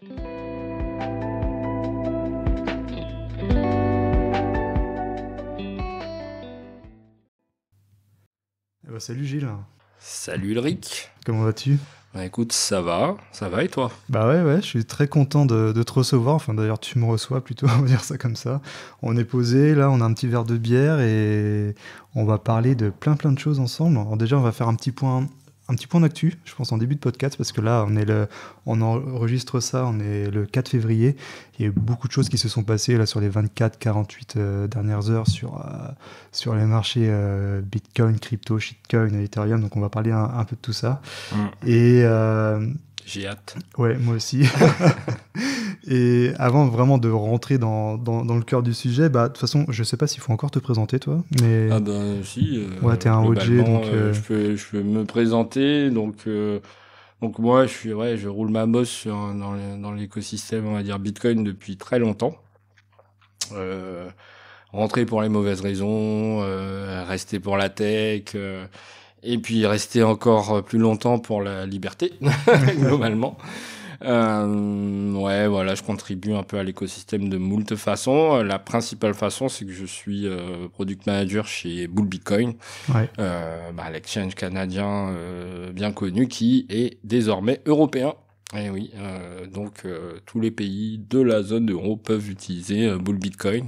Salut Gilles. Salut Ulrich. Comment vas-tu ? Bah écoute, ça va et toi ? Bah ouais, je suis très content de te recevoir. Enfin d'ailleurs, tu me reçois plutôt, on va dire ça comme ça. On est posé, là, on a un petit verre de bière et on va parler de plein de choses ensemble. Alors déjà, on va faire un petit point d'actu, je pense en début de podcast, parce que là, on enregistre ça, on est le 4 février. Il y a eu beaucoup de choses qui se sont passées là sur les 24-48 dernières heures sur les marchés Bitcoin, crypto, shitcoin, Ethereum. Donc on va parler un peu de tout ça. Et j'ai hâte. Ouais, moi aussi. Et avant vraiment de rentrer dans le cœur du sujet, bah de toute façon, je sais pas s'il faut encore te présenter toi, mais ah ben si. Ouais, t'es un OG, donc je peux me présenter. Donc moi, je roule ma bosse dans l'écosystème, on va dire Bitcoin depuis très longtemps. Rentrer pour les mauvaises raisons, rester pour la tech. Et puis rester encore plus longtemps pour la liberté, globalement. Ouais, voilà, je contribue un peu à l'écosystème de moult façons. La principale façon, c'est que je suis product manager chez Bull Bitcoin, l'exchange canadien bien connu qui est désormais européen. Et oui, donc tous les pays de la zone euro peuvent utiliser Bull Bitcoin.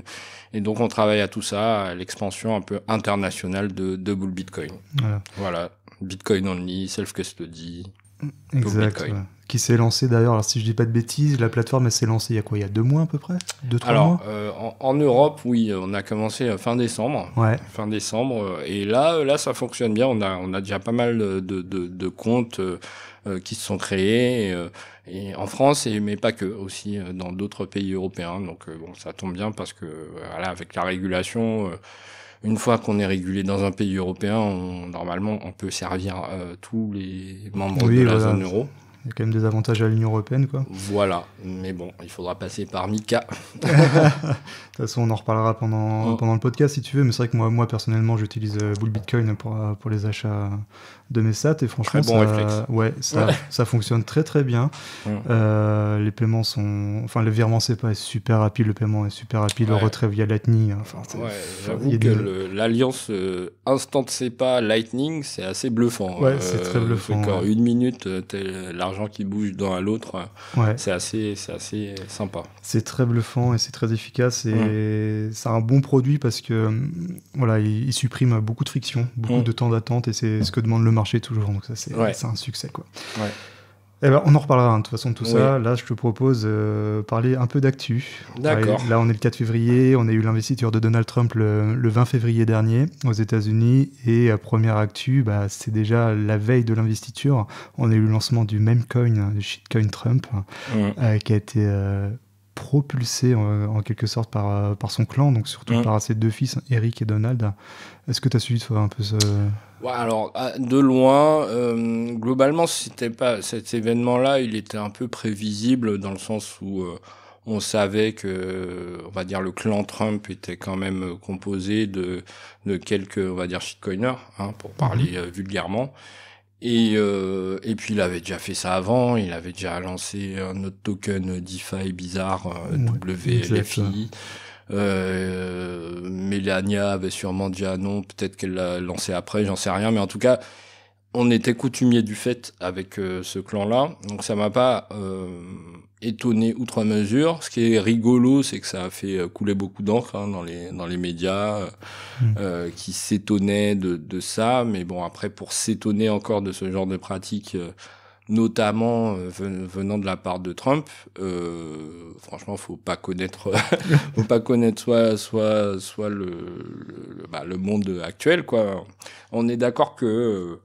Et donc on travaille à tout ça, à l'expansion un peu internationale de Bull Bitcoin. Voilà, Bitcoin only, self-custody, exact. Ouais. Qui s'est lancé d'ailleurs, alors si je dis pas de bêtises, la plateforme elle s'est lancée il y a quoi ? Il y a 2 mois à peu près ? 2-3 mois ? En Europe, oui, on a commencé fin décembre. Ouais. Fin décembre. Et là ça fonctionne bien. On a déjà pas mal de comptes qui se sont créés. Et en France, mais pas que, aussi dans d'autres pays européens. Donc bon, ça tombe bien parce que voilà, avec la régulation, une fois qu'on est régulé dans un pays européen, normalement on peut servir tous les membres de la zone euro. Il y a quand même des avantages à l'Union européenne, quoi. Voilà, mais bon, il faudra passer par MiCA. De toute façon, on en reparlera pendant le podcast si tu veux, mais c'est vrai que moi personnellement, j'utilise Bull Bitcoin pour les achats de mes sats et franchement, ça fonctionne très bien. Les paiements le virement SEPA est super rapide, le paiement est super rapide, le retrait via Lightning. J'avoue que l'alliance Instant SEPA Lightning, c'est assez bluffant. Ouais, c'est très bluffant. Quand une minute, l'argent qui bouge d'un à l'autre, c'est assez sympa. C'est très bluffant et c'est très efficace et c'est un bon produit parce que voilà, il supprime beaucoup de friction, beaucoup de temps d'attente et c'est ce que demande le marché toujours. Donc ça, c'est un succès, quoi. Ouais. Eh ben, on en reparlera de toute façon de tout ça. Là, je te propose parler un peu d'actu. D'accord. Là, on est le 4 février. On a eu l'investiture de Donald Trump le 20 février dernier aux États-Unis. Et première actu, c'est déjà la veille de l'investiture. On a eu le lancement du meme coin, du shitcoin Trump, qui a été propulsé en quelque sorte par son clan, donc surtout par ses 2 fils, Eric et Donald. Est-ce que tu as suivi un peu ce... Ouais, alors de loin, globalement, cet événement-là, il était un peu prévisible dans le sens où on savait que, on va dire, le clan Trump était quand même composé de quelques, on va dire, shitcoiners, pour parler vulgairement. Et puis il avait déjà fait ça avant, il avait déjà lancé un autre token DeFi bizarre, WLFI. Melania avait sûrement dit non, peut-être qu'elle l'a lancé après, j'en sais rien, mais en tout cas, on était coutumier du fait avec ce clan-là, donc ça m'a pas étonné outre mesure. Ce qui est rigolo, c'est que ça a fait couler beaucoup d'encre dans les médias qui s'étonnaient de ça, mais bon, après, pour s'étonner encore de ce genre de pratique, notamment venant de la part de Trump, franchement, faut pas connaître soit le monde actuel, quoi. On est d'accord que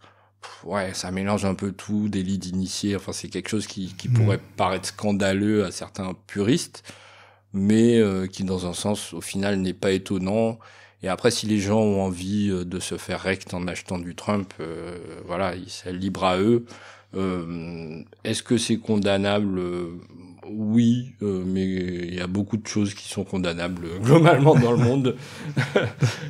ça mélange un peu tout, délit d'initié. Enfin, c'est quelque chose qui pourrait paraître scandaleux à certains puristes, mais qui, dans un sens, au final, n'est pas étonnant. Et après, si les gens ont envie de se faire rect en achetant du Trump, c'est libre à eux. Est-ce que c'est condamnable ? Oui, mais il y a beaucoup de choses qui sont condamnables globalement dans le monde.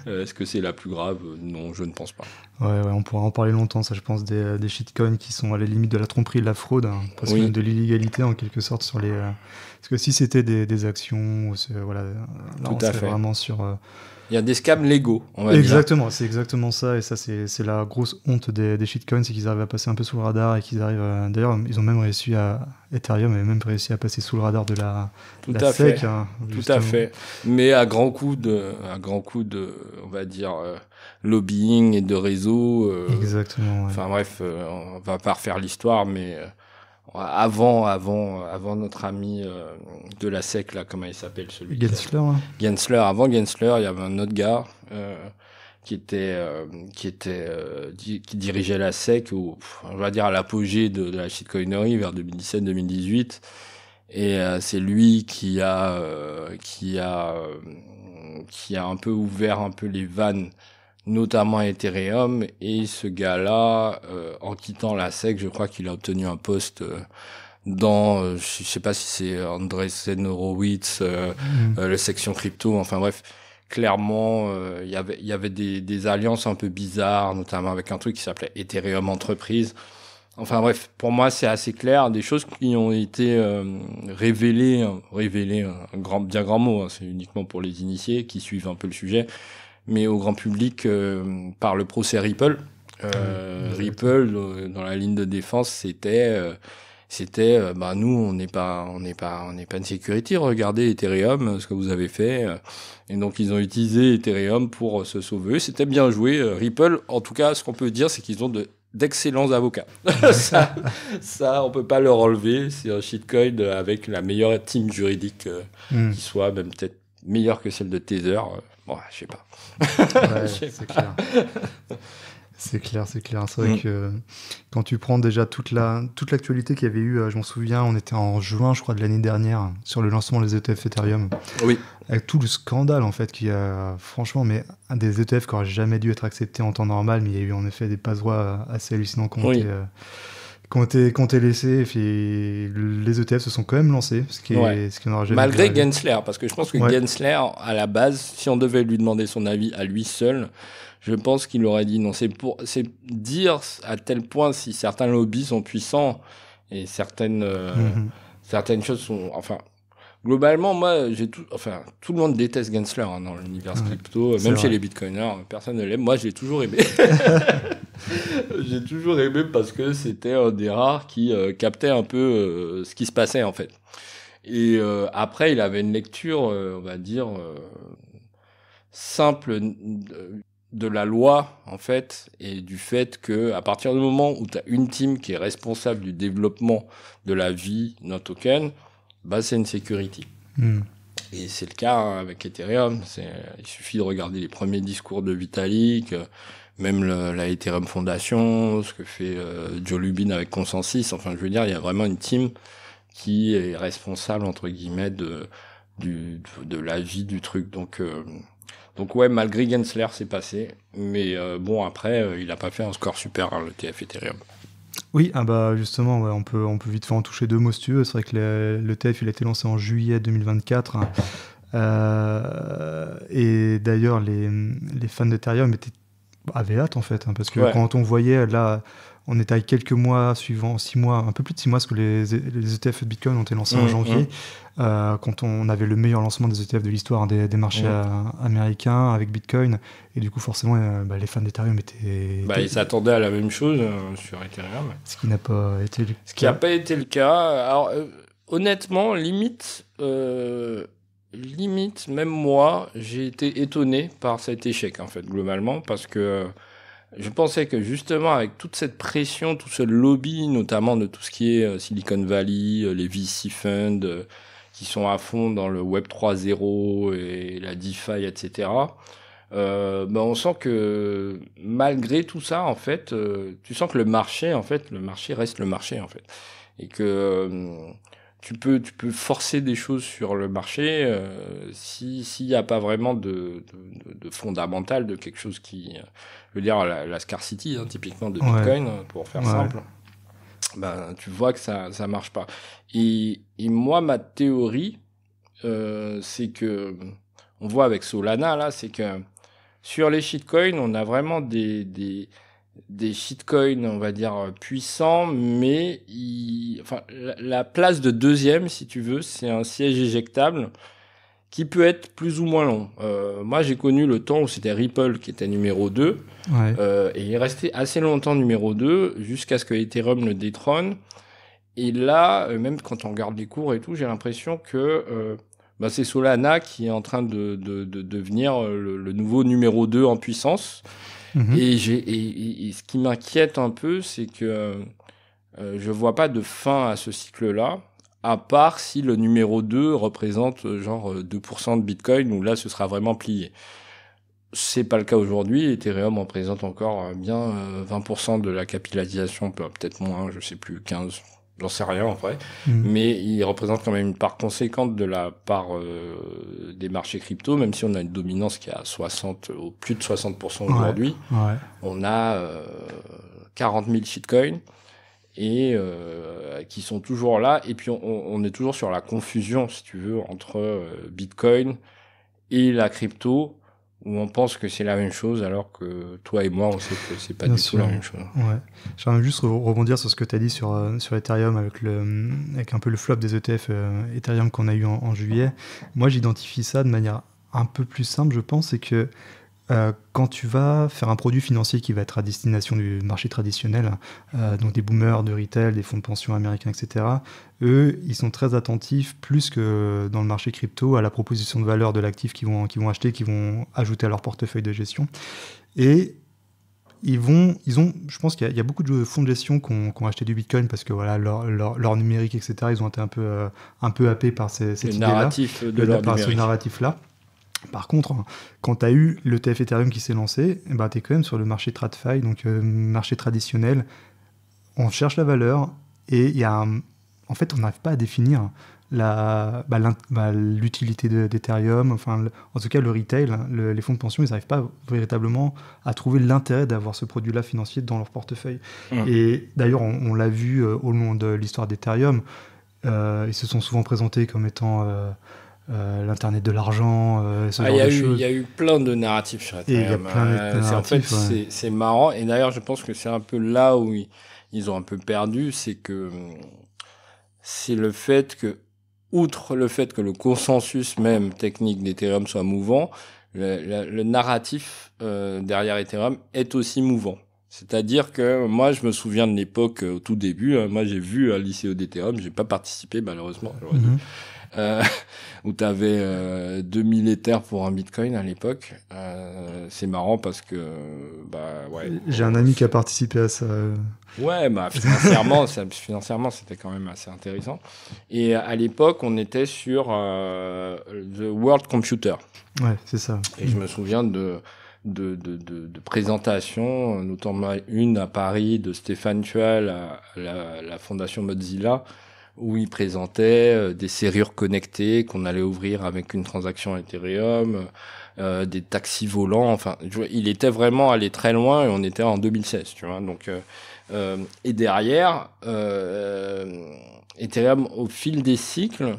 Est-ce que c'est la plus grave? Non, je ne pense pas. Ouais, on pourra en parler longtemps, ça, je pense, des shitcoins qui sont à la limite de la tromperie et de la fraude, hein, parce que de l'illégalité, en quelque sorte, sur les... Parce que si c'était des actions, voilà, là, Tout à fait. Vraiment sur... Il y a des scams légaux, on va dire. C'est exactement ça, et ça, c'est la grosse honte des shitcoins, c'est qu'ils arrivent à passer un peu sous le radar, et qu'ils arrivent... D'ailleurs, ils ont même réussi Ethereum avait même réussi à passer sous le radar de la SEC. Hein, tout à fait. Mais à grand coup de on va dire, lobbying et de réseau. Exactement. Ouais. Enfin bref, on va pas refaire l'histoire, mais avant notre ami de la SEC, là, comment il s'appelle, celui Gensler. Hein. Gensler. Avant Gensler, il y avait un autre gars qui dirigeait la SEC, on va dire à l'apogée de la shitcoinerie vers 2017-2018. Et c'est lui qui a un peu ouvert un peu les vannes, notamment à Ethereum. Et ce gars-là, en quittant la SEC, je crois qu'il a obtenu un poste dans, je sais pas si c'est Andreessen Horowitz, la section crypto. Enfin bref, clairement, il y avait des alliances un peu bizarres, notamment avec un truc qui s'appelait Ethereum Entreprise. Enfin bref, pour moi c'est assez clair, des choses qui ont été révélées, bien grand mot, hein, c'est uniquement pour les initiés qui suivent un peu le sujet, mais au grand public par le procès Ripple. Ripple, dans la ligne de défense, c'était nous on n'est pas une security, regardez Ethereum, ce que vous avez fait, et donc ils ont utilisé Ethereum pour se sauver. C'était bien joué. Ripple, en tout cas, ce qu'on peut dire, c'est qu'ils ont d'excellents avocats. ça, on peut pas leur enlever. C'est un shitcoin avec la meilleure team juridique qui soit, même peut-être meilleure que celle de Tether. Bon, je sais pas. Ouais, c'est clair. C'est clair. C'est vrai que quand tu prends déjà toute l'actualité qu'il y avait eu, je m'en souviens, on était en juin, je crois, de l'année dernière, sur le lancement des ETF Ethereum. Oui. Avec tout le scandale, en fait, qu'il y a, franchement, mais un des ETF qui n'aurait jamais dû être accepté en temps normal, mais il y a eu en effet des passe-droits assez hallucinants qui ont été laissés. Et les ETF se sont quand même lancés, ce qui n'aura jamais malgré Gensler, parce que je pense que Gensler, à la base, si on devait lui demander son avis à lui seul, je pense qu'il aurait dit non. C'est dire à tel point si certains lobbies sont puissants et certaines choses sont, enfin, globalement, moi, tout le monde déteste Gensler dans l'univers crypto, même chez les bitcoiners, personne ne l'aime. Moi, j'ai toujours aimé. J'ai toujours aimé parce que c'était un des rares qui captait un peu ce qui se passait, en fait. Et après, il avait une lecture, on va dire, simple de la loi, en fait, et du fait que à partir du moment où tu as une team qui est responsable du développement de la vie d'un token, c'est une security. Et c'est le cas avec Ethereum. Il suffit de regarder les premiers discours de Vitalik, même la Ethereum Foundation, ce que fait Joe Lubin avec Consensus. Enfin, je veux dire, il y a vraiment une team qui est responsable, entre guillemets, de la vie du truc. Donc ouais, malgré Gensler, c'est passé. Mais bon, après, il a pas fait un score super, le TF Ethereum. Oui, justement, on peut vite faire en toucher deux mots si tu veux. C'est vrai que le TF, il a été lancé en juillet 2024. Et d'ailleurs, les fans d'Ethereum avaient hâte, en fait. Parce que quand on voyait, là, on était à quelques mois suivants, 6 mois, un peu plus de 6 mois, parce que les ETF de Bitcoin ont été lancés en janvier. Quand on avait le meilleur lancement des ETF de l'histoire des marchés américains avec Bitcoin, et du coup forcément les fans d'Ethereum étaient ils s'attendaient à la même chose sur Ethereum, ce qui n'a pas été le cas. Ce qui n'a pas été le cas. Alors honnêtement, limite même moi j'ai été étonné par cet échec, en fait, globalement, parce que je pensais que justement avec toute cette pression, tout ce lobby, notamment de tout ce qui est Silicon Valley, les VC funds qui sont à fond dans le Web 3.0 et la DeFi, etc., on sent que malgré tout ça, en fait, tu sens que le marché reste le marché, en fait. Et que tu peux forcer des choses sur le marché s'il n'y a pas vraiment de fondamental, de quelque chose qui... je veux dire, la scarcity, typiquement, de Bitcoin, pour faire simple. ben tu vois que ça marche pas. Et moi, ma théorie, c'est que on voit avec Solana là, c'est que sur les shitcoins, on a vraiment des shitcoins, on va dire, puissants, mais enfin, la place de deuxième, si tu veux, c'est un siège éjectable qui peut être plus ou moins long. Moi, j'ai connu le temps où c'était Ripple qui était numéro 2, Ouais. et il est resté assez longtemps numéro 2, jusqu'à ce que Ethereum le détrône. Et là, même quand on regarde les cours et tout, j'ai l'impression que bah, c'est Solana qui est en train de devenir le nouveau numéro 2 en puissance. Mhm. Et ce qui m'inquiète un peu, c'est que je vois pas de fin à ce cycle-là, à part si le numéro 2 représente genre 2% de Bitcoin, où là, ce sera vraiment plié. C'est pas le cas aujourd'hui. Ethereum représente encore bien 20% de la capitalisation, peut-être moins, je sais plus, 15, j'en sais rien en vrai. Mhm. Mais il représente quand même une part conséquente de la part des marchés crypto, même si on a une dominance qui est à 60, ou plus de 60% aujourd'hui. Ouais. On a 40 000 shitcoins et qui sont toujours là. Et puis on est toujours sur la confusion, si tu veux, entre Bitcoin et la crypto, où on pense que c'est la même chose, alors que toi et moi, on sait que c'est pas Bien du tout sûr. la même chose. Ouais. J'aimerais juste rebondir sur ce que tu as dit sur Ethereum avec un peu le flop des ETF Ethereum qu'on a eu en juillet. Moi, j'identifie ça de manière un peu plus simple, je pense, c'est que quand tu vas faire un produit financier qui va être à destination du marché traditionnel, donc des boomers de retail, des fonds de pension américains, etc., eux, ils sont très attentifs, plus que dans le marché crypto, à la proposition de valeur de l'actif qu'ils vont acheter, qu'ils vont ajouter à leur portefeuille de gestion. Et je pense qu'il y a beaucoup de fonds de gestion qui ont acheté du Bitcoin parce que voilà, leur numérique, etc., ils ont été un peu happés par cette idée-là, narratif de leur par ce numérique. narratif-là. Par contre, quand tu as eu l'ETF Ethereum qui s'est lancé, tu es quand même sur le marché TradFi, donc marché traditionnel. On cherche la valeur et en fait, on n'arrive pas à définir l'utilité d'Ethereum. Enfin, en tout cas, le retail, les fonds de pension, ils n'arrivent pas véritablement à trouver l'intérêt d'avoir ce produit-là financier dans leur portefeuille. Et d'ailleurs, on l'a vu au long de l'histoire d'Ethereum. Ils se sont souvent présentés comme étant l'internet de l'argent, ce genre de choses. Il y a eu plein de narratifs sur Ethereum. Et il y a plein de narratifs, c'est marrant. Et d'ailleurs, je pense que c'est un peu là où ils ont un peu perdu, c'est le fait que, outre le fait que le consensus même technique d'Ethereum soit mouvant, le narratif derrière Ethereum est aussi mouvant. C'est-à-dire que moi, je me souviens de l'époque, au tout début, moi j'ai vu un lycée d'Ethereum, j'ai pas participé malheureusement, où tu avais 2000 Ethers pour un Bitcoin à l'époque. C'est marrant parce que... J'ai un ami qui a participé à ça. Ouais, financièrement, c'était quand même assez intéressant. Et à l'époque, on était sur The World Computer. Ouais, c'est ça. Et je me souviens de présentations, notamment une à Paris de Stéphane Tual à la fondation Mozilla, où il présentait des serrures connectées qu'on allait ouvrir avec une transaction Ethereum, des taxis volants. Enfin, il était vraiment allé très loin et on était en 2016, tu vois. Donc, et derrière, Ethereum, au fil des cycles,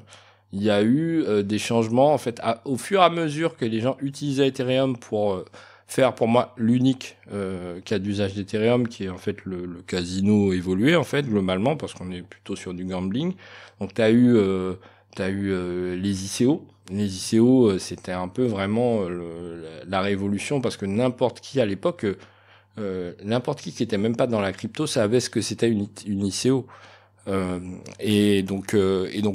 il y a eu des changements. En fait, au fur et à mesure que les gens utilisaient Ethereum pour faire, pour moi, l'unique cas d'usage d'Ethereum, qui est en fait le casino évolué, en fait, globalement, parce qu'on est plutôt sur du gambling. Donc, t'as eu les ICO. Les ICO, c'était un peu vraiment la révolution, parce que n'importe qui, à l'époque, n'importe qui était même pas dans la crypto savait ce que c'était une ICO. Et donc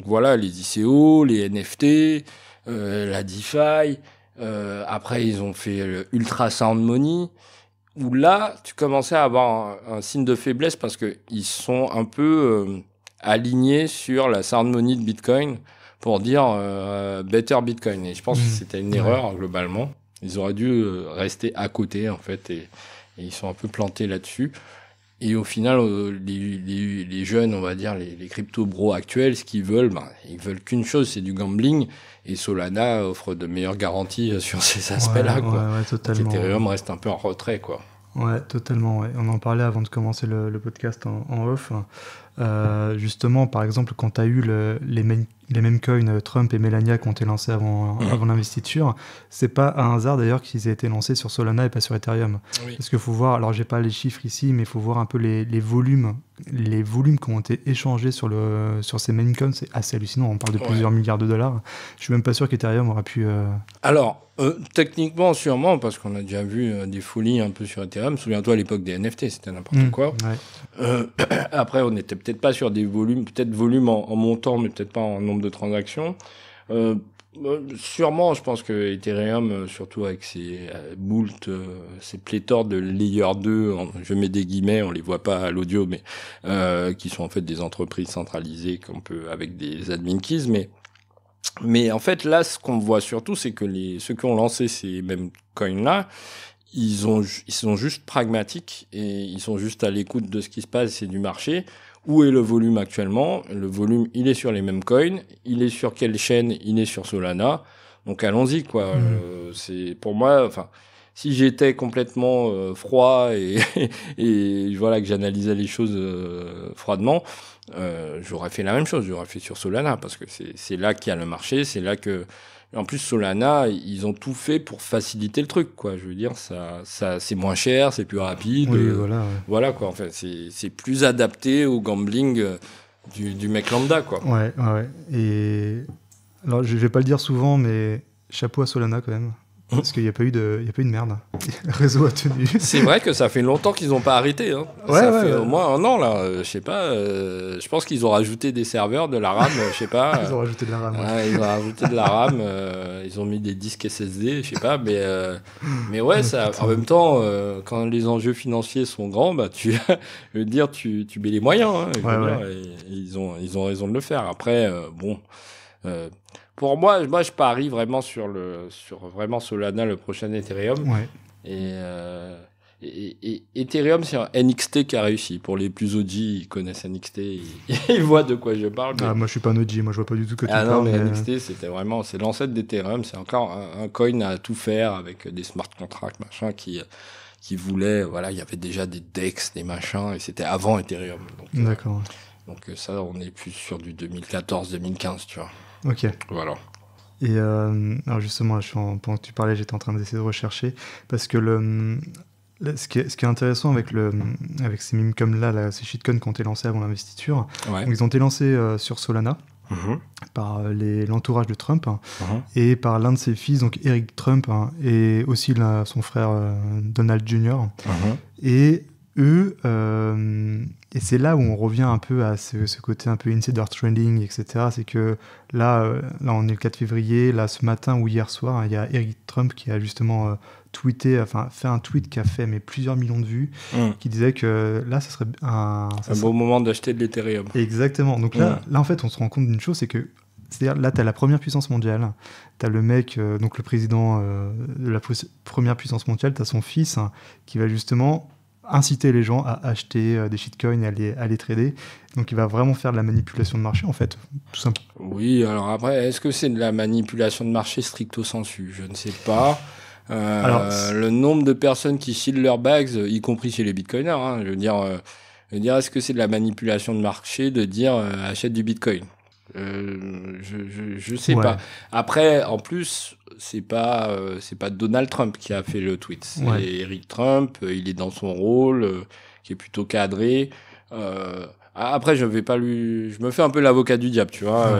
voilà, les ICO, les NFT, la DeFi. Après, ils ont fait Ultra Sound Money, où là, tu commençais à avoir un signe de faiblesse parce que ils sont un peu alignés sur la Sound Money de Bitcoin pour dire Better Bitcoin. Et je pense que c'était une erreur globalement. Ils auraient dû rester à côté en fait, et ils sont un peu plantés là-dessus. Et au final, les jeunes, on va dire, les crypto-bros actuels, ce qu'ils veulent, ils veulent qu'une chose, c'est du gambling. Et Solana offre de meilleures garanties sur ces aspects-là, quoi. Ouais, totalement. Donc Ethereum reste un peu en retrait, quoi. Ouais, totalement. Ouais. On en parlait avant de commencer le podcast en off. Justement, par exemple, quand tu as eu les mêmes coins Trump et Melania qui ont été lancés avant l'investiture, c'est pas un hasard d'ailleurs qu'ils aient été lancés sur Solana et pas sur Ethereum. Oui. Parce qu'il faut voir, alors j'ai pas les chiffres ici, mais il faut voir un peu les volumes qui ont été échangés sur ces meme coins. C'est assez hallucinant. On parle de plusieurs milliards de dollars. Je suis même pas sûr qu'Ethereum aurait pu. Alors, techniquement, sûrement, parce qu'on a déjà vu des folies un peu sur Ethereum. Souviens-toi à l'époque des NFT, c'était n'importe quoi. Ouais. Après, on n'était peut-être pas sur des volumes, peut-être volume en montant, mais peut-être pas en nombre de transactions. Sûrement, je pense que Ethereum, surtout avec ses ses pléthores de layer 2, je mets des guillemets, on les voit pas à l'audio, mais qui sont en fait des entreprises centralisées qu'on peut avec des admin keys, mais en fait là, ce qu'on voit surtout, c'est que ceux qui ont lancé ces mêmes coins là, ils sont juste pragmatiques et ils sont juste à l'écoute de ce qui se passe, c'est du marché. Où est le volume actuellement? Le volume, il est sur les mêmes coins. Il est sur quelle chaîne? Il est sur Solana. Donc allons-y, quoi. C'est pour moi, enfin, si j'étais complètement froid et voilà que j'analysais les choses froidement, j'aurais fait la même chose. J'aurais fait sur Solana parce que c'est là qu'il y a le marché, c'est là que en plus, Solana, ils ont tout fait pour faciliter le truc, quoi. Je veux dire, ça, c'est moins cher, c'est plus rapide. Oui, voilà. Ouais. Voilà, quoi. En fait, c'est plus adapté au gambling du mec lambda, quoi. Ouais. Et alors, je vais pas le dire souvent, mais chapeau à Solana quand même. Parce qu'il n'y a pas eu de merde. Le réseau a tenu. C'est vrai que ça fait longtemps qu'ils n'ont pas arrêté. Hein. Ouais, ça fait au moins un an, là. Je sais pas. Je pense qu'ils ont rajouté des serveurs, de la RAM, je sais pas. Ils ont rajouté de la RAM. Ils ont rajouté de la RAM. Ils ont mis des disques SSD, je sais pas. Mais ouais, ça, en même temps, quand les enjeux financiers sont grands, bah, je veux dire, tu mets les moyens. Hein, et ils ont raison de le faire. Après, bon... pour moi, je parie vraiment sur vraiment Solana, le prochain Ethereum. Ouais. Et Ethereum, c'est un NXT qui a réussi. Pour les plus OG, ils connaissent NXT, ils voient de quoi je parle. Mais... moi, je suis pas un OG, moi, je vois pas du tout que tu parles. Non, mais NXT, c'était vraiment, c'est l'ancêtre d'Ethereum. C'est encore un coin à tout faire avec des smart contracts, machin, qui voulaient, voilà, il y avait déjà des DEX, des machins, et c'était avant Ethereum. D'accord. Donc ça, on est plus sur du 2014-2015, tu vois. Ok. Voilà. Et alors justement, pendant que tu parlais, j'étais en train d'essayer de rechercher, parce que ce qui est intéressant avec ces memes comme là, ces shitcoins qui ont été lancés avant l'investiture, ils ont été lancés sur Solana par l'entourage de Trump et par l'un de ses fils, donc Eric Trump, et aussi son frère Donald Jr. Et eux, et c'est là où on revient un peu à ce côté un peu insider trading, etc. C'est que là, on est le 4 février, là, ce matin ou hier soir, il y a Eric Trump qui a justement fait un tweet qui a fait plusieurs millions de vues, qui disait que là, ça serait un bon moment d'acheter de l'Ethereum. Exactement. Donc là, en fait, on se rend compte d'une chose, c'est que c'est-à-dire, là, tu as la première puissance mondiale, tu as le mec, donc le président de la première puissance mondiale, tu as son fils qui va justement inciter les gens à acheter des shitcoins et à les trader. Donc il va vraiment faire de la manipulation de marché, en fait, tout simplement. Oui, alors après, est-ce que c'est de la manipulation de marché stricto sensu? Je ne sais pas. Le nombre de personnes qui filent leurs bags, y compris chez les bitcoiners, je veux dire, est-ce que c'est de la manipulation de marché de dire achète du bitcoin? Je sais pas. Après, en plus, c'est pas Donald Trump qui a fait le tweet. C'est Eric Trump. Il est dans son rôle, qui est plutôt cadré. Après, je me fais un peu l'avocat du diable, tu vois.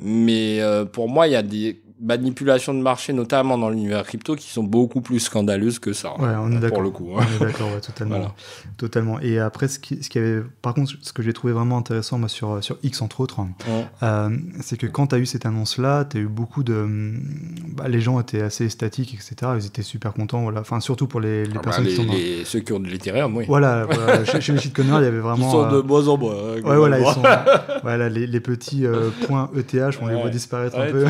Mais pour moi, il y a des manipulations de marché, notamment dans l'univers crypto, qui sont beaucoup plus scandaleuses que ça. Ouais, on est d'accord. Pour le coup. On est d'accord, totalement. Voilà. Totalement. Et après, ce qui avait, par contre, ce que j'ai trouvé vraiment intéressant, moi, sur X, entre autres, c'est que quand tu as eu cette annonce-là, tu as eu beaucoup de... les gens étaient assez esthétiques, etc. Ils étaient super contents, voilà. Enfin, surtout pour les personnes qui sont dans... Ceux qui ont de l'Ethereum, oui. Voilà. Chez les shitcoiners, il y avait vraiment... Ils sont de moins en moins. Voilà, ils sont... voilà, les petits points ETH, on les voit disparaître un peu.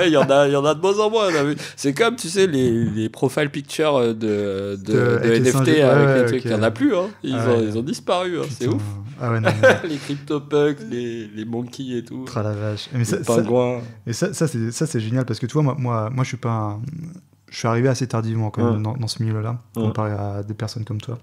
Il y en a de moins en moins. C'est comme, tu sais, les profile pictures de NFT avec les trucs. Il n'y en a plus. Ils ont disparu. C'est ouf. Les CryptoPunks, les monkeys et tout. La vache. Les pingouins. Et ça c'est génial parce que tu vois, moi je suis pas je suis arrivé assez tardivement quand même dans ce milieu-là, comparé à des personnes comme toi.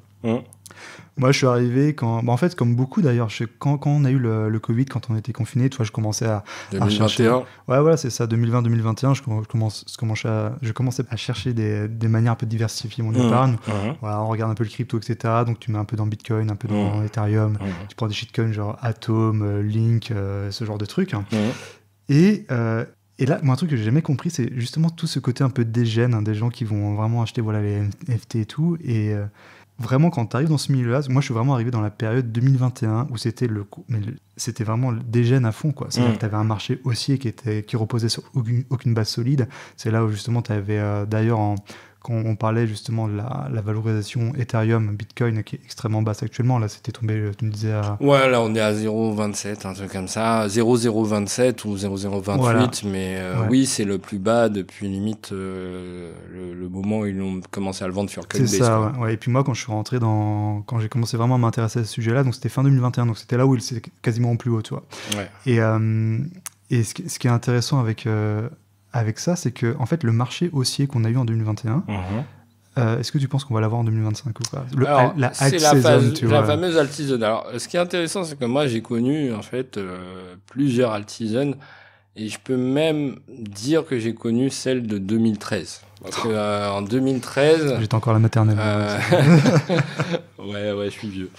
Moi, je suis arrivé quand... en fait, comme beaucoup d'ailleurs, quand on a eu le Covid, quand on était confinés, je commençais à 2021. chercher... Ouais, voilà, c'est ça, 2020-2021, je commençais à chercher des manières un peu de diversifier mon épargne. Voilà, on regarde un peu le crypto, etc. Donc, tu mets un peu dans Bitcoin, un peu dans Ethereum. Tu prends des shitcoins genre Atom, Link, ce genre de trucs. Et là, moi, un truc que j'ai jamais compris, c'est justement tout ce côté un peu dégène, des gens qui vont vraiment acheter les NFT et tout. Et vraiment, quand tu arrives dans ce milieu-là, moi, je suis vraiment arrivé dans la période 2021 où c'était c'était vraiment dégène à fond, quoi. C'est-à-dire que tu avais un marché haussier qui reposait sur aucune base solide. C'est là où justement tu avais d'ailleurs quand on parlait justement de la valorisation Ethereum, Bitcoin qui est extrêmement basse actuellement, là c'était tombé, tu me disais à... Ouais, là on est à 0,27, un truc comme ça, 0,027 ou 0,028, voilà. Mais oui, c'est le plus bas depuis limite le moment où ils ont commencé à le vendre sur Coinbase. C'est ça, ouais. Et puis moi quand je suis rentré quand j'ai commencé vraiment à m'intéresser à ce sujet-là, donc c'était fin 2021, donc c'était là où il était quasiment au plus haut, tu vois. Ouais. Et ce qui est intéressant avec ça, c'est que en fait, le marché haussier qu'on a eu en 2021, est-ce que tu penses qu'on va l'avoir en 2025 ou pas? C'est la fameuse alt season. Alors, ce qui est intéressant, c'est que moi, j'ai connu en fait plusieurs alt seasons, et je peux même dire que j'ai connu celle de 2013. Parce que en 2013... J'étais encore à la maternelle. Ouais, je suis vieux.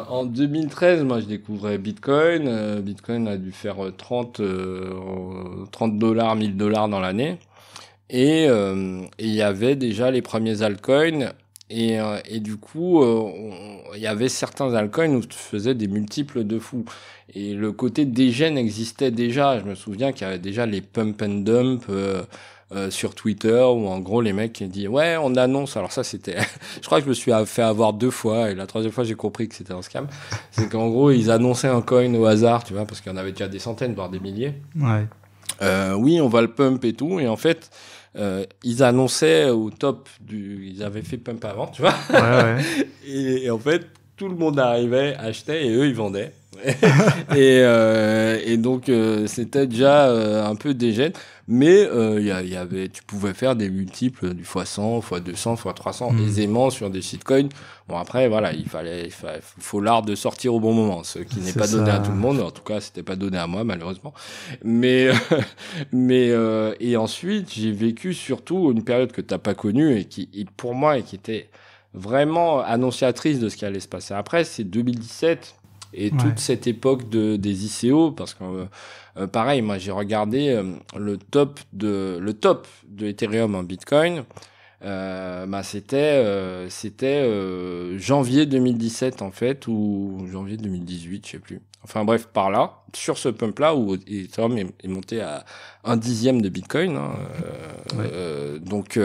En 2013, moi, je découvrais Bitcoin. Bitcoin a dû faire 30 $, 1000 $ dans l'année. Et il y avait déjà les premiers altcoins. Et du coup, il y avait certains altcoins où tu faisais des multiples de fous. Et le côté dégène existait déjà. Je me souviens qu'il y avait déjà les pump and dump sur Twitter, où en gros les mecs qui disent ouais, on annonce. Alors ça c'était, je crois que je me suis fait avoir 2 fois, et la 3e fois j'ai compris que c'était un scam. C'est qu'en gros ils annonçaient un coin au hasard, tu vois, parce qu'il y en avait déjà des centaines, voire des milliers. Ouais. Oui, on va le pump et tout, et en fait ils annonçaient au top ils avaient fait pump avant, tu vois. Ouais. Et en fait tout le monde arrivait, achetait, et eux ils vendaient. et donc c'était déjà un peu dégène, mais y avait, tu pouvais faire des multiples du x100, x200, x300 aisément sur des shitcoins. Bon, après voilà, il faut l'art de sortir au bon moment, ce qui n'est pas donné à tout le monde. En tout cas, c'était pas donné à moi malheureusement. Mais et ensuite j'ai vécu surtout une période que t'as pas connue et qui pour moi qui était vraiment annonciatrice de ce qui allait se passer après, c'est 2017. Et toute cette époque des ICO, parce que pareil, moi j'ai regardé le top de Ethereum en Bitcoin, c'était janvier 2017 en fait, ou janvier 2018, je sais plus. Enfin bref, par là, sur ce pump là où Ethereum est monté à 1/10 de Bitcoin, hein, donc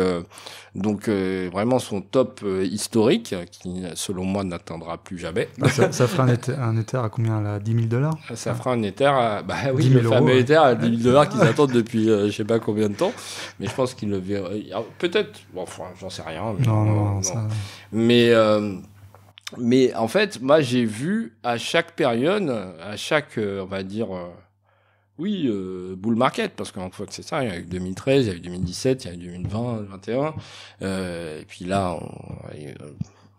vraiment son top historique, qui selon moi n'atteindra plus jamais. Ça fera un Ether à combien là, 10 000 $? Ça fera un Ether à, le fameux Ether à 10 000 $ qu'ils attendent depuis je sais pas combien de temps, mais je pense qu'ils le verront. Peut-être, bon, enfin, j'en sais rien. Non. Ça... Mais en fait, moi j'ai vu à chaque période, à chaque, on va dire... bull market, parce qu'en fait c'est ça, il y a eu 2013, il y a eu 2017, il y a eu 2020, 2021, et puis là,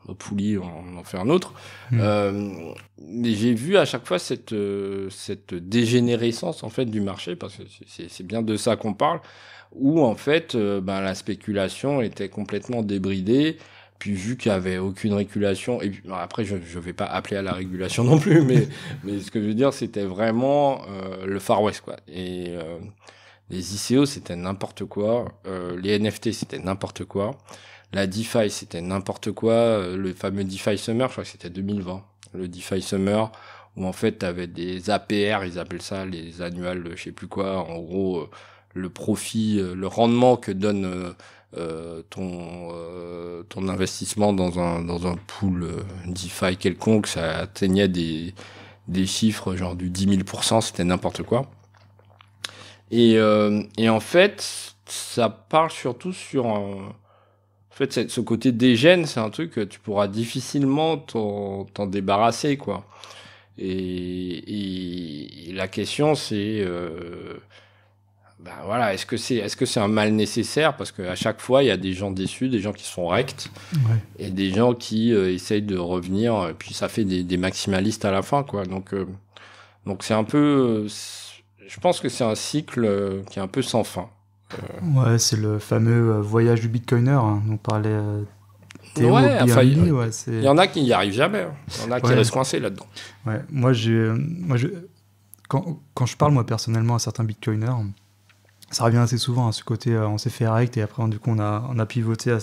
au Pouli, on en fait un autre. Mais j'ai vu à chaque fois cette dégénérescence en fait du marché, parce que c'est bien de ça qu'on parle, où en fait la spéculation était complètement débridée. Puis vu qu'il y avait aucune régulation, et puis, après je vais pas appeler à la régulation non plus, mais ce que je veux dire, c'était vraiment le Far West, quoi. Et les ICO c'était n'importe quoi, les NFT c'était n'importe quoi, la DeFi c'était n'importe quoi, le fameux DeFi Summer, je crois que c'était 2020, le DeFi Summer, où en fait t'avais des APR, ils appellent ça les annuals, je sais plus quoi, en gros le profit, le rendement que donne ton investissement dans un pool DeFi quelconque, ça atteignait des chiffres genre du 10 000%, c'était n'importe quoi. Et en fait, ça parle surtout sur en fait ce côté dégène, c'est un truc que tu pourras difficilement t'en débarrasser, quoi. Et la question c'est ben voilà, est-ce que c'est un mal nécessaire? Parce qu'à chaque fois, il y a des gens déçus, des gens qui sont rects, et des gens qui essayent de revenir, et puis ça fait des maximalistes à la fin, quoi. Donc c'est un peu... je pense que c'est un cycle qui est un peu sans fin. Ouais, c'est le fameux voyage du bitcoiner, hein, dont parlait Théo Ouais, enfin, Bianchi. il y en a qui n'y arrivent jamais. Hein. Il y en a qui restent coincés là-dedans. Ouais, quand je parle, moi, personnellement, à certains bitcoiners, ça revient assez souvent, ce côté, on s'est fait rect, et après, du coup, on a pivoté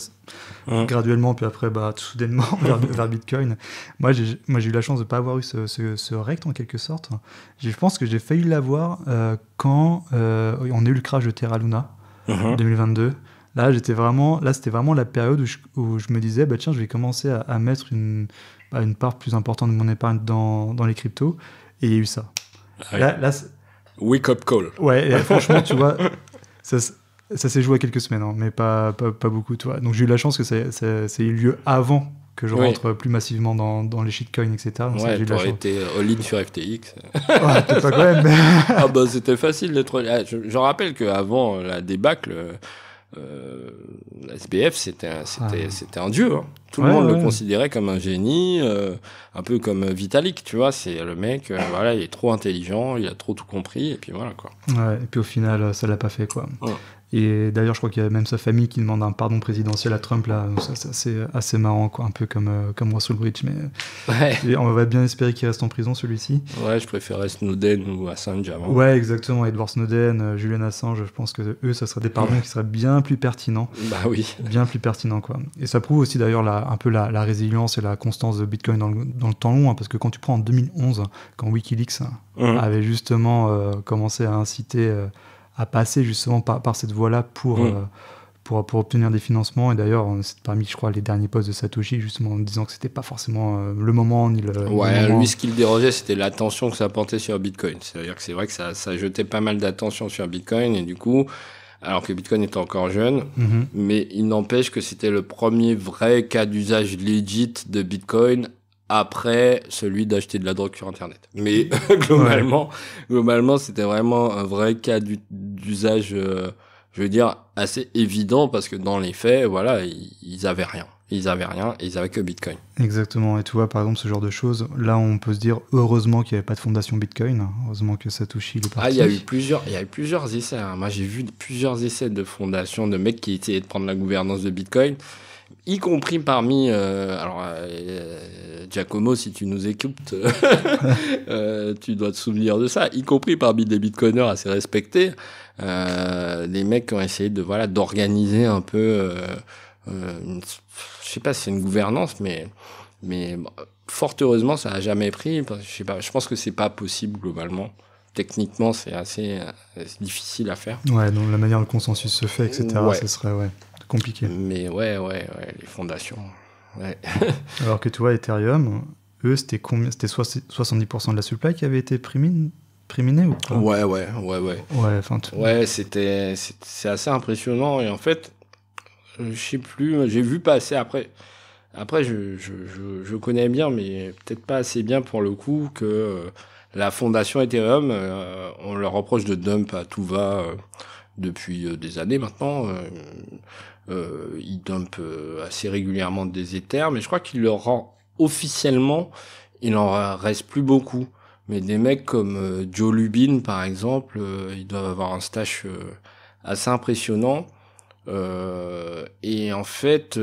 graduellement, puis après, soudainement, vers Bitcoin. Moi, j'ai eu la chance de ne pas avoir eu ce rect, en quelque sorte. Je pense que j'ai failli l'avoir quand on a eu le crash de Terra Luna, 2022. Là, c'était vraiment la période où je me disais, tiens, je vais commencer à mettre une part plus importante de mon épargne dans les cryptos, et il y a eu ça. Ouais. Là, wake up call. Ouais, franchement, tu vois, ça s'est joué à quelques semaines, hein, mais pas beaucoup, tu vois. Donc j'ai eu la chance que ça ait eu lieu avant que je rentre plus massivement dans les shitcoins, etc. Donc, ouais, t'aurais été all-in sur FTX. Peut-être pas quand même. Ah bah c'était facile d'être... Je rappelle qu'avant la débâcle... la SBF c'était un dieu, hein. Tout le monde le considérait comme un génie, un peu comme Vitalik, tu vois, c'est le mec, voilà, il est trop intelligent, il a trop tout compris, et puis voilà, quoi. Ouais, et puis au final ça l'a pas fait, quoi. Et d'ailleurs, je crois qu'il y a même sa famille qui demande un pardon présidentiel à Trump, là. Donc ça, c'est assez marrant, quoi. Un peu comme Russell Bridge. Mais on va bien espérer qu'il reste en prison, celui-ci. Ouais, je préférais Snowden ou Assange avant. Ouais, exactement. Edward Snowden, Julian Assange, je pense que eux, ça serait des pardons qui seraient bien plus pertinents. Bah oui. Bien plus pertinents, quoi. Et ça prouve aussi, d'ailleurs, un peu la résilience et la constance de Bitcoin dans le temps long, hein, parce que quand tu prends en 2011, quand Wikileaks avait justement commencé à inciter... à passer justement par cette voie-là pour obtenir des financements. Et d'ailleurs, c'est parmi, je crois, les derniers posts de Satoshi, justement en disant que c'était pas forcément le moment ni le... Ouais, lui, ce qu'il dérangeait, c'était l'attention que ça portait sur Bitcoin. C'est-à-dire que c'est vrai que ça jetait pas mal d'attention sur Bitcoin, et du coup, alors que Bitcoin était encore jeune, mais il n'empêche que c'était le premier vrai cas d'usage legit de Bitcoin après celui d'acheter de la drogue sur Internet. Mais globalement, c'était vraiment un vrai cas d'usage, je veux dire, assez évident, parce que dans les faits, voilà, ils avaient rien. Ils avaient rien, et ils avaient que Bitcoin. Exactement. Et tu vois, par exemple, ce genre de choses, là, on peut se dire, heureusement qu'il n'y avait pas de fondation Bitcoin, heureusement que Satoshi est parti. Ah, il y a eu plusieurs essais, hein. Moi, j'ai vu plusieurs essais de fondation de mecs qui essayaient de prendre la gouvernance de Bitcoin, y compris parmi... Giacomo, si tu nous écoutes, tu dois te souvenir de ça, y compris parmi des bitcoiners assez respectés, des mecs qui ont essayé d'organiser un peu... je sais pas si c'est une gouvernance, mais fort heureusement, ça n'a jamais pris. Je pense que c'est pas possible globalement. Techniquement, c'est assez difficile à faire. Ouais, donc la manière dont le consensus se fait, etc., ce serait compliqué. Mais ouais, les fondations. Ouais. Alors que tu vois, Ethereum, eux, c'était combien? C'était 70% de la supply qui avait été préminée ou pas? Ouais. Ouais, c'est assez impressionnant. Et en fait, je sais plus, j'ai vu passer après. Après, je connais bien, mais peut-être pas assez bien pour le coup, que la fondation Ethereum, on leur reproche de dump à tout va depuis des années maintenant. Ils dumpent assez régulièrement des Ethers, mais je crois qu'il leur rend officiellement, il en reste plus beaucoup. Mais des mecs comme Joe Lubin, par exemple, ils doivent avoir un stash assez impressionnant. Et en fait...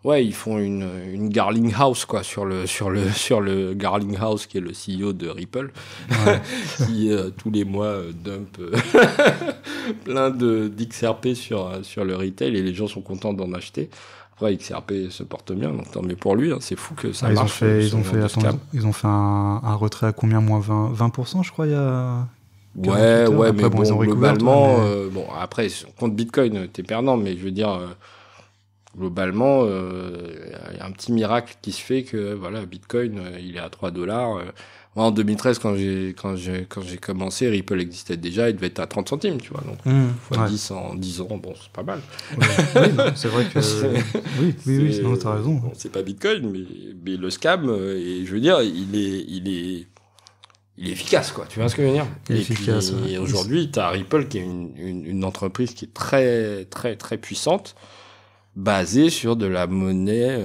ouais, ils font une Garling House, quoi, sur le Garling House, qui est le CEO de Ripple, qui tous les mois dump plein d'XRP sur le retail, et les gens sont contents d'en acheter. Après, XRP se porte bien, donc tant mieux pour lui, hein, c'est fou que ça marche. Ils ont fait un retrait à combien? Moins 20%, je crois, il y a... Ouais, après, mais bon, ils ont globalement, après, contre Bitcoin, t'es perdant, mais je veux dire... globalement, y a un petit miracle qui se fait que voilà, Bitcoin, il est à $3. Moi, en 2013, quand j'ai commencé, Ripple existait déjà, il devait être à 30 centimes, tu vois. Donc, fois 10 en 10 ans, bon, c'est pas mal. Oui, c'est vrai que... oui, non, t'as raison. Bon, c'est pas Bitcoin, mais le scam, et je veux dire, il il est efficace, quoi. Tu vois ce que je veux dire? Il est efficace. Et aujourd'hui, tu as Ripple qui est une entreprise qui est très, très, très puissante, basée sur de la monnaie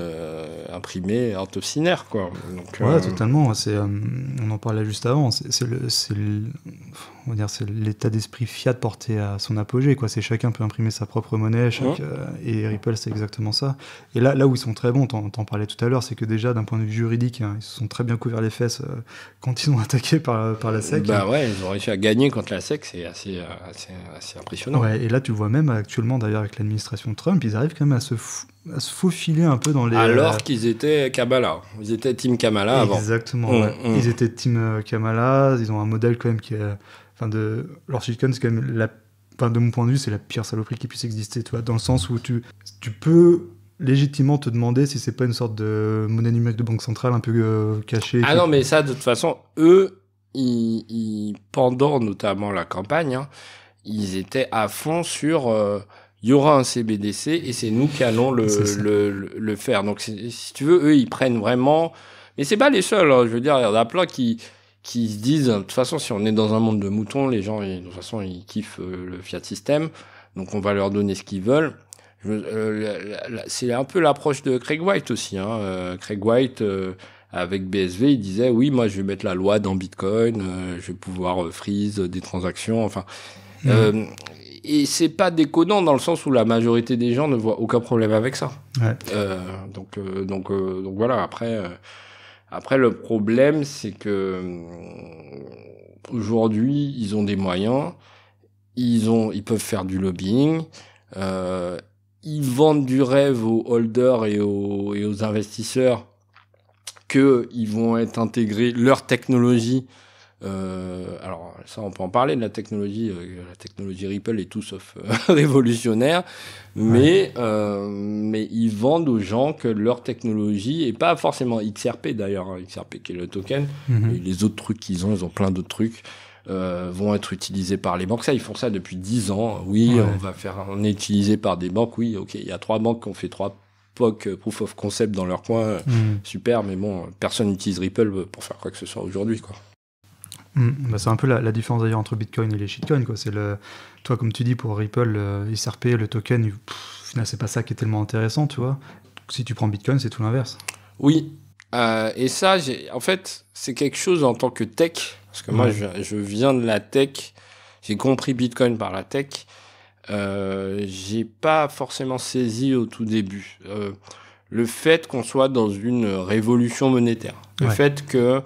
imprimée orthocinaire, quoi. Donc, ouais, totalement. On en parlait juste avant. On va dire, c'est l'état d'esprit fiat porté à son apogée, quoi. C'est chacun peut imprimer sa propre monnaie, et Ripple, c'est exactement ça. Et là où ils sont très bons, t'en parlais tout à l'heure, c'est que déjà, d'un point de vue juridique, hein, ils se sont très bien couverts les fesses quand ils ont attaqué par la SEC. Bah ouais, ils ont réussi à gagner contre la SEC, c'est assez impressionnant. Ouais, et là, tu vois même actuellement, d'ailleurs, avec l'administration Trump, ils arrivent quand même à se faufiler un peu dans les... Alors qu'ils étaient Kamala. Ils étaient Team Kamala avant. Exactement, ouais. Ils étaient Team Kamala, ils ont un modèle quand même qui est... leur shitcoin, c'est quand même de mon point de vue, c'est la pire saloperie qui puisse exister, tu vois, dans le sens où tu peux légitimement te demander si c'est pas une sorte de monnaie numérique de banque centrale un peu cachée. Ah non, mais ça, de toute façon, eux, pendant notamment la campagne, hein, ils étaient à fond sur il y aura un CBDC et c'est nous qui allons le faire. Donc, si tu veux, eux, ils prennent vraiment... Mais c'est pas les seuls, hein, je veux dire, il y en a plein qui se disent, de toute façon, si on est dans un monde de moutons, les gens, de toute façon, ils kiffent le fiat system, donc on va leur donner ce qu'ils veulent. C'est un peu l'approche de Craig White aussi. Hein. Craig White, avec BSV, il disait, oui, moi, je vais mettre la loi dans Bitcoin, je vais pouvoir freeze des transactions, enfin... et c'est pas déconnant dans le sens où la majorité des gens ne voient aucun problème avec ça. Ouais. Donc voilà, après, le problème, c'est que aujourd'hui, ils ont des moyens, ils peuvent faire du lobbying, ils vendent du rêve aux holders et aux investisseurs qu'ils vont être intégrés leur technologie. Alors ça, on peut en parler de la technologie Ripple est tout sauf révolutionnaire, mais ils vendent aux gens que leur technologie et pas forcément XRP d'ailleurs, hein, XRP qui est le token, et les autres trucs ils ont plein d'autres trucs. Vont être utilisés par les banques. Ça, ils font ça depuis 10 ans. Oui, on est utilisé par des banques. Oui, ok, il y a 3 banques qui ont fait 3 POC, Proof of Concept dans leur coin. Super, mais bon, personne n'utilise Ripple pour faire quoi que ce soit aujourd'hui, quoi. Bah c'est un peu la différence d'ailleurs entre Bitcoin et les shitcoins, quoi. Toi, comme tu dis, pour Ripple, XRP, le token, au final, c'est pas ça qui est tellement intéressant, tu vois. Si tu prends Bitcoin, c'est tout l'inverse. Oui, et ça, en fait, c'est quelque chose en tant que tech, parce que moi, je viens de la tech, j'ai compris Bitcoin par la tech, j'ai pas forcément saisi au tout début le fait qu'on soit dans une révolution monétaire, le fait que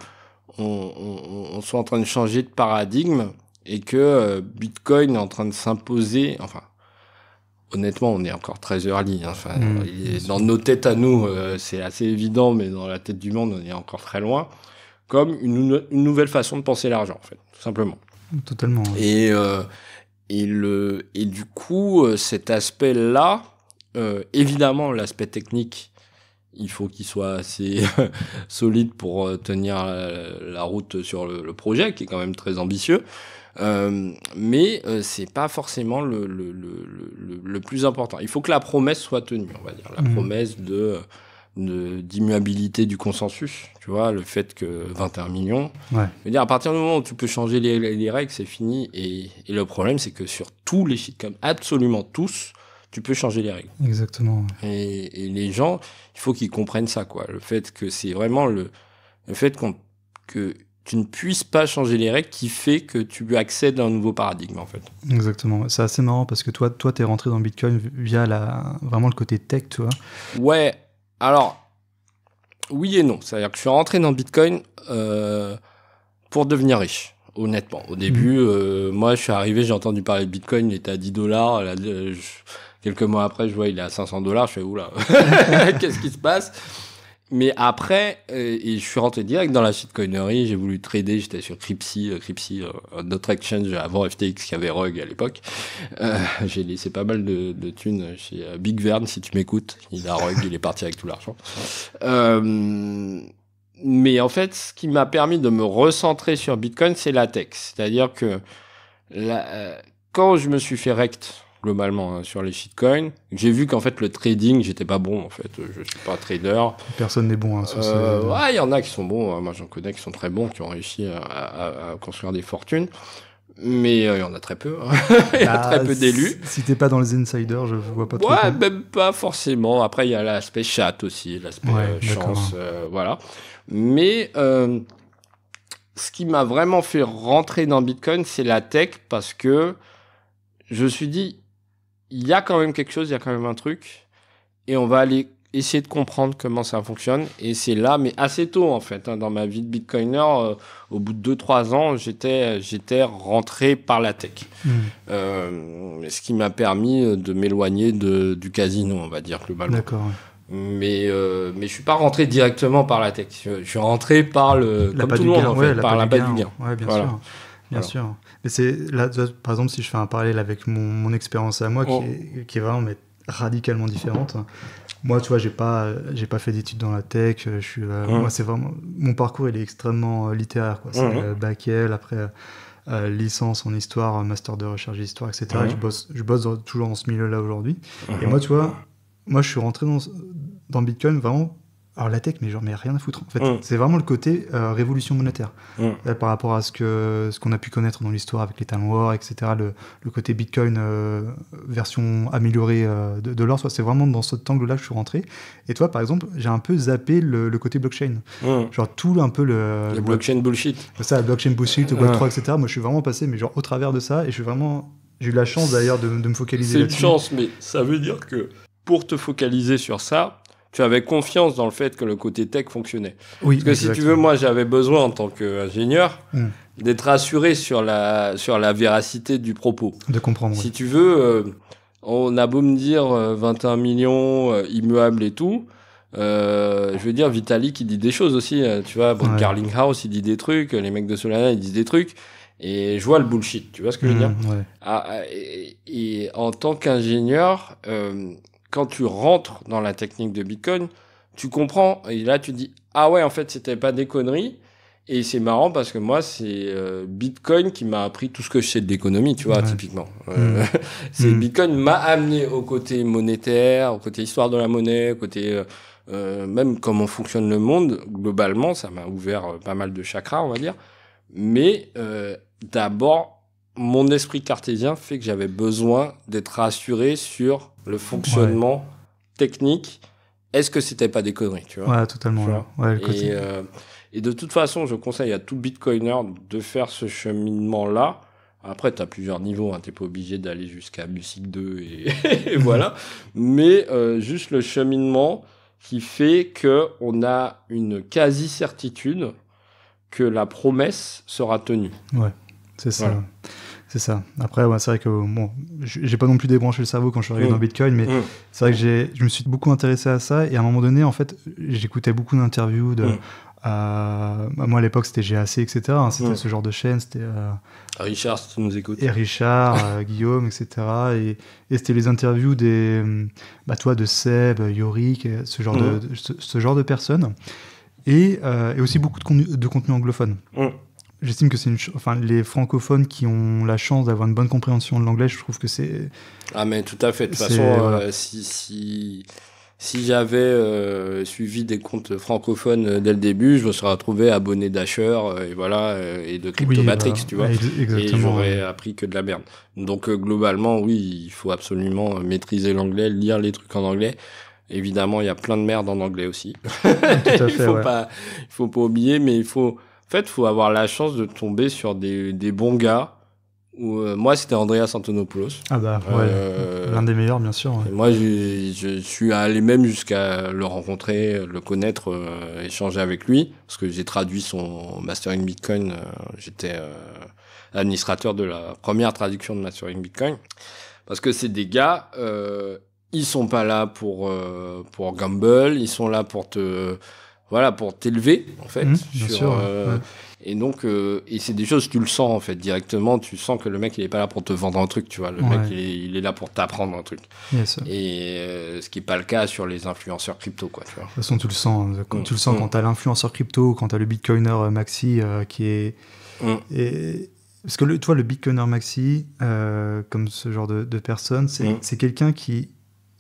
on soit en train de changer de paradigme et que Bitcoin est en train de s'imposer. Enfin, honnêtement, on est encore très early. Hein. Enfin, dans nos têtes à nous, c'est assez évident, mais dans la tête du monde, on est encore très loin. Comme une nouvelle façon de penser l'argent, en fait, tout simplement. Totalement. Et du coup, cet aspect-là, évidemment, l'aspect technique, il faut qu'il soit assez solide pour tenir la route sur le projet, qui est quand même très ambitieux. Mais c'est pas forcément le plus important. Il faut que la promesse soit tenue, on va dire. La promesse d'immuabilité du consensus. Tu vois, le fait que 21 millions. Je veux dire, à partir du moment où tu peux changer les règles, c'est fini. Et le problème, c'est que sur tous les shitcoins, absolument tous, tu peux changer les règles. Exactement. Et les gens, il faut qu'ils comprennent ça, quoi. Le fait que c'est vraiment le fait que tu ne puisses pas changer les règles qui fait que tu accèdes à un nouveau paradigme, en fait. Exactement. C'est assez marrant parce que toi, t'es rentré dans Bitcoin via vraiment le côté tech, tu vois. Ouais. Alors, oui et non. C'est-à-dire que je suis rentré dans Bitcoin pour devenir riche. Honnêtement, au début, moi, je suis arrivé, j'ai entendu parler de Bitcoin, il était à $10. Quelques mois après, je vois, il est à $500. Je fais, oula, qu'est-ce qui se passe? Mais après, et je suis rentré direct dans la shitcoinerie, j'ai voulu trader, j'étais sur Crypsy, notre exchange avant FTX qui avait Rug à l'époque. J'ai laissé pas mal de thunes chez Big Vern, si tu m'écoutes. Il a Rug, il est parti avec tout l'argent. Mais en fait, ce qui m'a permis de me recentrer sur Bitcoin, c'est la tech. C'est-à-dire que quand je me suis fait rect globalement, hein, sur les shitcoins. J'ai vu qu'en fait, le trading, j'étais pas bon, en fait. Je suis pas trader. Personne n'est bon, hein, sur Ouais, il y en a qui sont bons. Moi, j'en connais qui sont très bons, qui ont réussi à construire des fortunes. Mais il y en a très peu. Hein. Il y a très peu d'élus. Si t'es pas dans les insiders, je vois pas trop. Ouais, même pas forcément. Après, il y a l'aspect chat aussi, l'aspect chance, voilà. Mais ce qui m'a vraiment fait rentrer dans Bitcoin, c'est la tech, parce que je me suis dit, il y a quand même quelque chose, il y a quand même un truc, et on va aller essayer de comprendre comment ça fonctionne. Et c'est là, mais assez tôt en fait, hein, dans ma vie de Bitcoiner, au bout de 2-3 ans, j'étais rentré par la tech. Ce qui m'a permis de m'éloigner du casino, on va dire, globalement. D'accord. Ouais. Mais je suis pas rentré directement par la tech. Je suis rentré par comme tout le monde, en fait, par l'appât du gain. Ouais, bien sûr. Bien sûr. Mais c'est là, par exemple, si je fais un parallèle avec mon expérience à moi, qui est vraiment radicalement différente. Moi, tu vois, j'ai pas fait d'études dans la tech. Je suis, moi, c'est vraiment mon parcours, il est extrêmement littéraire, quoi. C'est bac L, après licence en histoire, master de recherche d'histoire, etc. Je bosse toujours dans ce milieu-là aujourd'hui. Et moi, tu vois, moi, je suis rentré dans Bitcoin vraiment. Alors la tech, mais rien à foutre. En fait, c'est vraiment le côté révolution monétaire. Par rapport à ce qu'on a pu connaître dans l'histoire avec les Time Wars, etc. Le côté Bitcoin version améliorée de l'or, c'est vraiment dans cet angle-là que je suis rentré. Et toi, par exemple, j'ai un peu zappé le côté blockchain. Genre tout un peu le blockchain bullshit. Ça, le blockchain bullshit, le Web3, etc. Moi, je suis vraiment passé, mais genre au travers de ça, et j'ai eu la chance d'ailleurs de me focaliser là-dessus. C'est une chance, mais ça veut dire que pour te focaliser sur ça, tu avais confiance dans le fait que le côté tech fonctionnait. Oui, parce que exactement. Si tu veux, moi, j'avais besoin, en tant qu'ingénieur, d'être assuré sur la véracité du propos. De comprendre. Si tu veux, on a beau me dire 21 millions immuables et tout, je veux dire, Vitalik, il dit des choses aussi. Tu vois, Carlinghouse, il dit des trucs, les mecs de Solana, ils disent des trucs. Et je vois le bullshit, tu vois ce que je veux dire ? Et en tant qu'ingénieur... quand tu rentres dans la technique de Bitcoin, tu comprends, et là tu dis « Ah ouais, en fait, c'était pas des conneries ». Et c'est marrant parce que moi, c'est Bitcoin qui m'a appris tout ce que je sais de l'économie, tu vois, typiquement. Bitcoin m'a amené au côté monétaire, au côté histoire de la monnaie, au côté même comment fonctionne le monde. Globalement, ça m'a ouvert pas mal de chakras, on va dire. Mais d'abord, mon esprit cartésien fait que j'avais besoin d'être rassuré sur le fonctionnement technique. Est-ce que c'était pas des conneries, tu vois ? Ouais, totalement. Ouais, et de toute façon, je conseille à tout bitcoiner de faire ce cheminement-là. Après, tu as plusieurs niveaux, hein, t'es pas obligé d'aller jusqu'à Music 2 et voilà. Mais juste le cheminement qui fait que on a une quasi-certitude que la promesse sera tenue. Ouais, c'est ça. Voilà. C'est ça. Après, c'est vrai que bon, j'ai pas non plus débranché le cerveau quand je suis arrivé dans Bitcoin, mais c'est vrai que je me suis beaucoup intéressé à ça. Et à un moment donné, en fait, j'écoutais beaucoup d'interviews de. Moi, à l'époque, c'était GAC, etc. Hein, c'était ce genre de chaîne. C'était Richard, si tu nous écoutes. Et Richard, Guillaume, etc. Et c'était les interviews des, de Seb, Yorick, ce genre de personnes. Et aussi beaucoup de contenu anglophone. J'estime que c'est les francophones qui ont la chance d'avoir une bonne compréhension de l'anglais, je trouve que c'est... Ah mais tout à fait, de toute façon, voilà. Si j'avais suivi des comptes francophones dès le début, je me serais retrouvé abonné d'Asher et de Cryptomatrix, tu vois, et j'aurais appris que de la merde. Donc globalement, oui, il faut absolument maîtriser l'anglais, lire les trucs en anglais. Évidemment, il y a plein de merde en anglais aussi. Tout à fait, il faut pas oublier, mais faut avoir la chance de tomber sur des bons gars. Moi, c'était Andreas Antonopoulos. Ah bah, l'un des meilleurs, bien sûr. Ouais. Moi, je suis allé même jusqu'à le rencontrer, le connaître, échanger avec lui, parce que j'ai traduit son Mastering Bitcoin. J'étais administrateur de la première traduction de Mastering Bitcoin. Parce que c'est des gars, ils sont pas là pour gamble, ils sont là pour t'élever, en fait. Bien sûr. Et donc, et c'est des choses, tu le sens, en fait, directement. Tu sens que le mec, il est pas là pour te vendre un truc, tu vois. Le mec, il est là pour t'apprendre un truc. Yes. Et ce qui est pas le cas sur les influenceurs crypto, quoi, tu vois. De toute façon, tu le sens. Tu le sens quand t'as l'influenceur crypto, quand t'as le bitcoiner maxi qui est... Parce que toi, le Bitcoiner maxi, comme ce genre de personne, c'est quelqu'un qui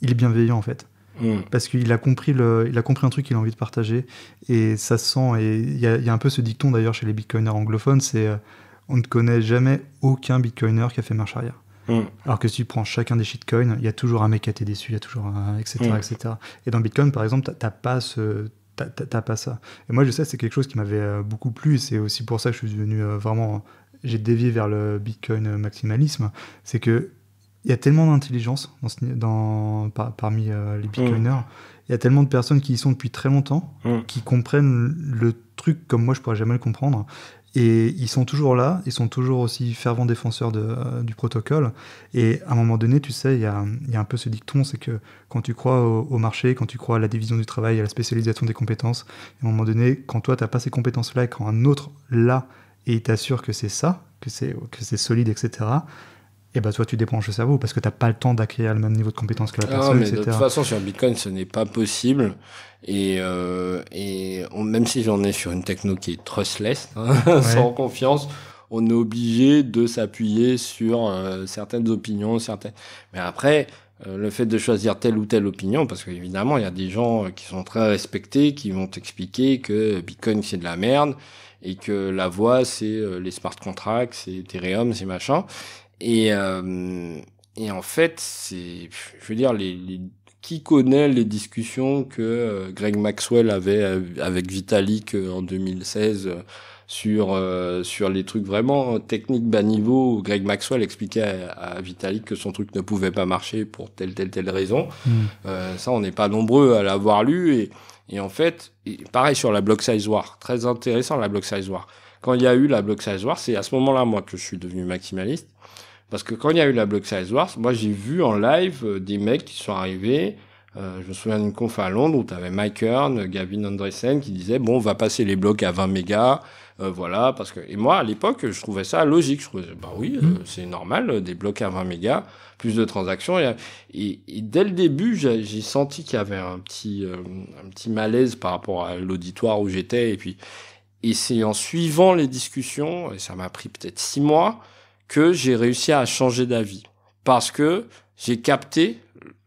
il est bienveillant en fait. Parce qu'il a compris un truc qu'il a envie de partager. Et ça se sent. Et il y a un peu ce dicton d'ailleurs chez les Bitcoiners anglophones, c'est on ne connaît jamais aucun Bitcoiner qui a fait marche arrière. Alors que si tu prends chacun des shitcoins, il y a toujours un mec qui a été déçu, il y a toujours un etc., etc. Et dans Bitcoin, par exemple, t'as pas ça. Et moi, je sais, c'est quelque chose qui m'avait beaucoup plu. Et c'est aussi pour ça que je suis devenu vraiment... J'ai dévié vers le Bitcoin maximalisme. C'est que il y a tellement d'intelligence parmi les Bitcoiners. Il y a tellement de personnes qui y sont depuis très longtemps, qui comprennent le truc comme moi, je pourrais jamais le comprendre. Et ils sont toujours là, ils sont toujours aussi fervents défenseurs du protocole. Et à un moment donné, tu sais, il y a un peu ce dicton, c'est que quand tu crois au marché, quand tu crois à la division du travail, à la spécialisation des compétences, à un moment donné, quand toi, tu n'as pas ces compétences-là et quand un autre l'a, et il t'assure que c'est ça, que c'est solide, etc., et bah toi, tu débranches le cerveau parce que tu n'as pas le temps d'acquérir le même niveau de compétence que la personne, mais etc. De toute façon, sur Bitcoin, ce n'est pas possible. Et même si j'en ai sur une techno qui est trustless, sans confiance, on est obligé de s'appuyer sur certaines opinions, Mais après, le fait de choisir telle ou telle opinion, parce qu'évidemment, il y a des gens qui sont très respectés, qui vont t'expliquer que Bitcoin, c'est de la merde, et que la voie, c'est les smart contracts, c'est Ethereum, c'est machin. Et en fait, je veux dire, qui connaît les discussions que Greg Maxwell avait avec Vitalik en 2016 sur les trucs vraiment techniques bas niveau, où Greg Maxwell expliquait à Vitalik que son truc ne pouvait pas marcher pour telle raison. Ça, on n'est pas nombreux à l'avoir lu. Et en fait, pareil sur la Block Size War, très intéressant la Block Size War. Quand il y a eu la Block Size War, c'est à ce moment-là, moi, que je suis devenu maximaliste. Parce que quand il y a eu la Block Size Wars, moi j'ai vu en live des mecs qui sont arrivés. Je me souviens d'une conf à Londres où tu avais Mike Hearn, Gavin Andresen qui disaient bon, on va passer les blocs à 20 mégas, voilà. Parce que et moi à l'époque je trouvais ça logique. Je trouvais bah oui, c'est normal des blocs à 20 mégas, plus de transactions. Et dès le début j'ai senti qu'il y avait un petit malaise par rapport à l'auditoire où j'étais. Et c'est en suivant les discussions, et ça m'a pris peut-être 6 mois, que j'ai réussi à changer d'avis. Parce que j'ai capté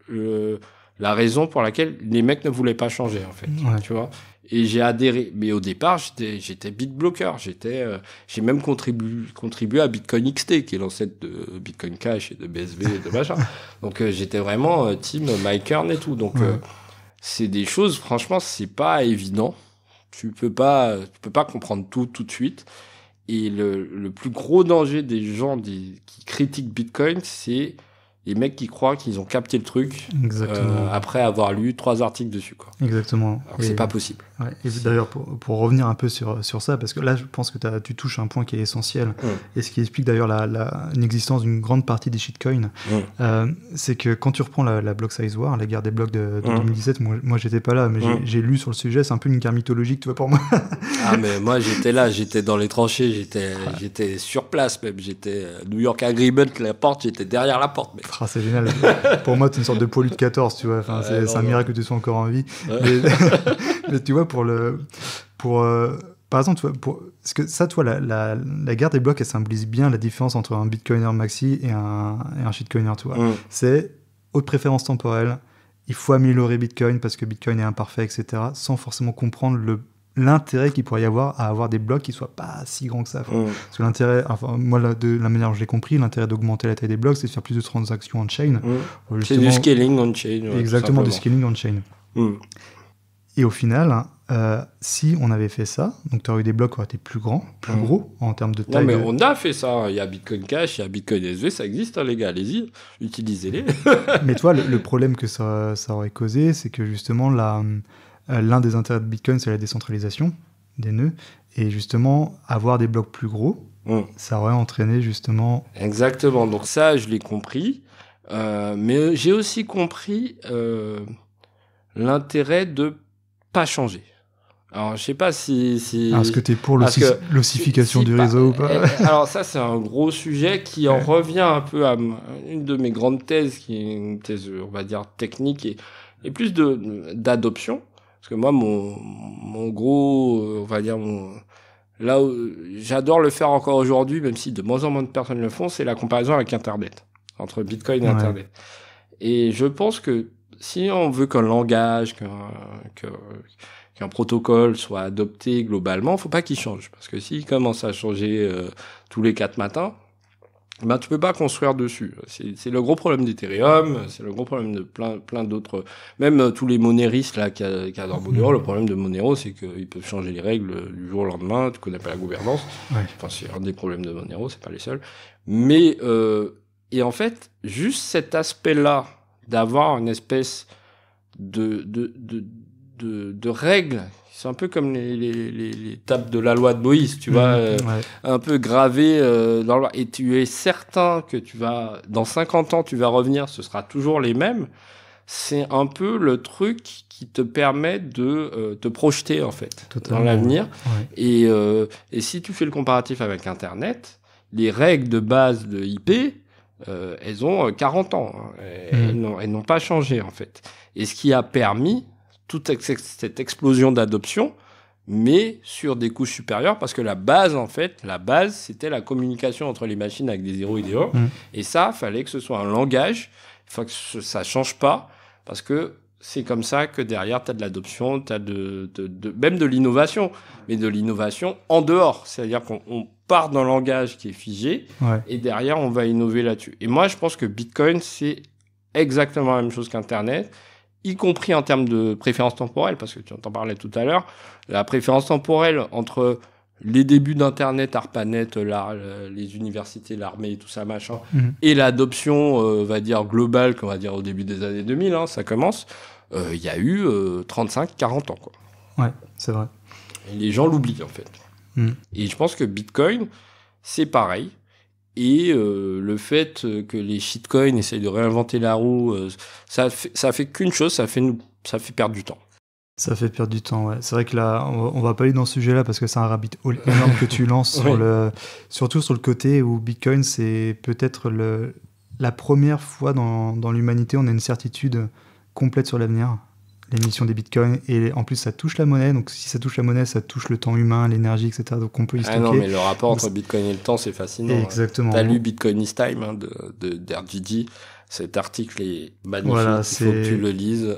la raison pour laquelle les mecs ne voulaient pas changer, en fait. Tu vois ? Et j'ai adhéré. Mais au départ, j'étais BitBlocker. J'ai même contribué à Bitcoin XT, qui est l'ancêtre de Bitcoin Cash et de BSV et de machin. Donc, j'étais vraiment team Mike Hearn et tout. Donc, c'est des choses, franchement, c'est pas évident. Tu peux pas comprendre tout de suite. Et le plus gros danger des gens qui critiquent Bitcoin, c'est les mecs qui croient qu'ils ont capté le truc après avoir lu 3 articles dessus, quoi. Exactement. Alors que c'est pas possible. Ouais. Et d'ailleurs, pour revenir un peu sur ça, parce que là, je pense que tu touches un point qui est essentiel, et ce qui explique d'ailleurs l'existence d'une grande partie des shitcoins, c'est que quand tu reprends la Block Size War, la guerre des blocs de 2017, moi j'étais pas là, mais j'ai lu sur le sujet, c'est un peu une guerre mythologique, tu vois, pour moi. Ah, mais moi j'étais là, j'étais dans les tranchées, j'étais sur place même, j'étais New York Agreement, la porte, j'étais derrière la porte. Mais... c'est génial. Pour moi, c'est une sorte de poilu de 14, tu vois, enfin, c'est un miracle que tu sois encore en vie. Mais tu vois, par exemple, parce que ça, toi, la guerre des blocs, elle symbolise bien la différence entre un bitcoiner maxi et un shitcoiner, tu vois. C'est haute préférence temporelle, il faut améliorer Bitcoin parce que Bitcoin est imparfait, etc., sans forcément comprendre l'intérêt qu'il pourrait y avoir à avoir des blocs qui soient pas si grands que ça. Parce que l'intérêt, enfin, moi, de la manière dont je l'ai compris, l'intérêt d'augmenter la taille des blocs, c'est de faire plus de transactions on-chain. C'est du scaling on-chain. Exactement, du scaling on-chain. Et au final, si on avait fait ça, donc tu aurais eu des blocs qui auraient été plus grands, plus gros en termes de taille. Non, mais on a fait ça. Il y a Bitcoin Cash, il y a Bitcoin SV, ça existe, hein, les gars, allez-y, utilisez-les. Mais toi, le problème que ça aurait causé, c'est que justement, l'un des intérêts de Bitcoin, c'est la décentralisation des nœuds. Et justement, avoir des blocs plus gros, ça aurait entraîné justement... Exactement. Donc ça, je l'ai compris. Mais j'ai aussi compris l'intérêt de pas changer. Alors, je sais pas si... Est-ce que tu es pour l'ossification du réseau ou pas? Alors ça, c'est un gros sujet qui en revient un peu à une de mes grandes thèses, qui est une thèse, on va dire, technique et plus d'adoption. Parce que moi, mon gros, on va dire, là où j'adore le faire encore aujourd'hui, même si de moins en moins de personnes le font, c'est la comparaison avec Internet, entre Bitcoin et Internet. Et je pense que si on veut qu'un langage, qu'un protocole soit adopté globalement, faut pas qu'il change. Parce que s'il commence à changer tous les 4 matins, ben tu peux pas construire dessus. C'est le gros problème d'Ethereum, c'est le gros problème de plein d'autres, même tous les Moneris là qui adorent Monero. Le problème de Monero, c'est qu'ils peuvent changer les règles du jour au lendemain. Tu connais pas la gouvernance. Enfin, c'est un des problèmes de Monero, c'est pas les seuls. Mais et en fait, juste cet aspect-là d'avoir une espèce de règles. C'est un peu comme les tables de la loi de Moïse, tu vois, un peu gravées dans la loi. Et tu es certain que dans 50 ans, tu vas revenir, ce sera toujours les mêmes. C'est un peu le truc qui te permet de te projeter, en fait, dans l'avenir. Et si tu fais le comparatif avec Internet, les règles de base de IP, elles ont 40 ans. Elles n'ont pas changé, en fait. Et ce qui a permis toute cette explosion d'adoption, mais sur des couches supérieures, parce que la base, c'était la communication entre les machines avec des 0 et des 1. Et ça, fallait que ce soit un langage, il faut que ça change pas, parce que c'est comme ça que derrière, tu as de l'adoption, tu as même de l'innovation, mais de l'innovation en dehors. C'est-à-dire qu'on part d'un langage qui est figé, et derrière, on va innover là-dessus. Et moi, je pense que Bitcoin, c'est exactement la même chose qu'Internet, y compris en termes de préférence temporelle, parce que tu en parlais tout à l'heure, la préférence temporelle entre les débuts d'Internet, ARPANET, les universités, l'armée, tout ça, machin, et l'adoption, on va dire, globale, qu'on va dire au début des années 2000, ça commence, il y a eu 35-40 ans, quoi. Ouais, c'est vrai. Et les gens l'oublient, en fait. Et je pense que Bitcoin, c'est pareil. Et le fait que les shitcoins essayent de réinventer la roue, ça fait qu'une chose, ça fait perdre du temps. Ça fait perdre du temps, ouais. C'est vrai que là, on va pas aller dans ce sujet-là parce que c'est un rabbit hole énorme que tu lances surtout sur le côté où Bitcoin, c'est peut-être la première fois dans l'humanité, on a une certitude complète sur l'avenir. L'émission des bitcoins, et en plus ça touche la monnaie, donc si ça touche la monnaie, ça touche le temps humain, l'énergie, etc. Donc on peut y stocker. Non, mais le rapport entre Bitcoin et le temps, c'est fascinant. Exactement. T'as lu Bitcoin is Time d'RGG, cet article est magnifique, il faut que tu le lises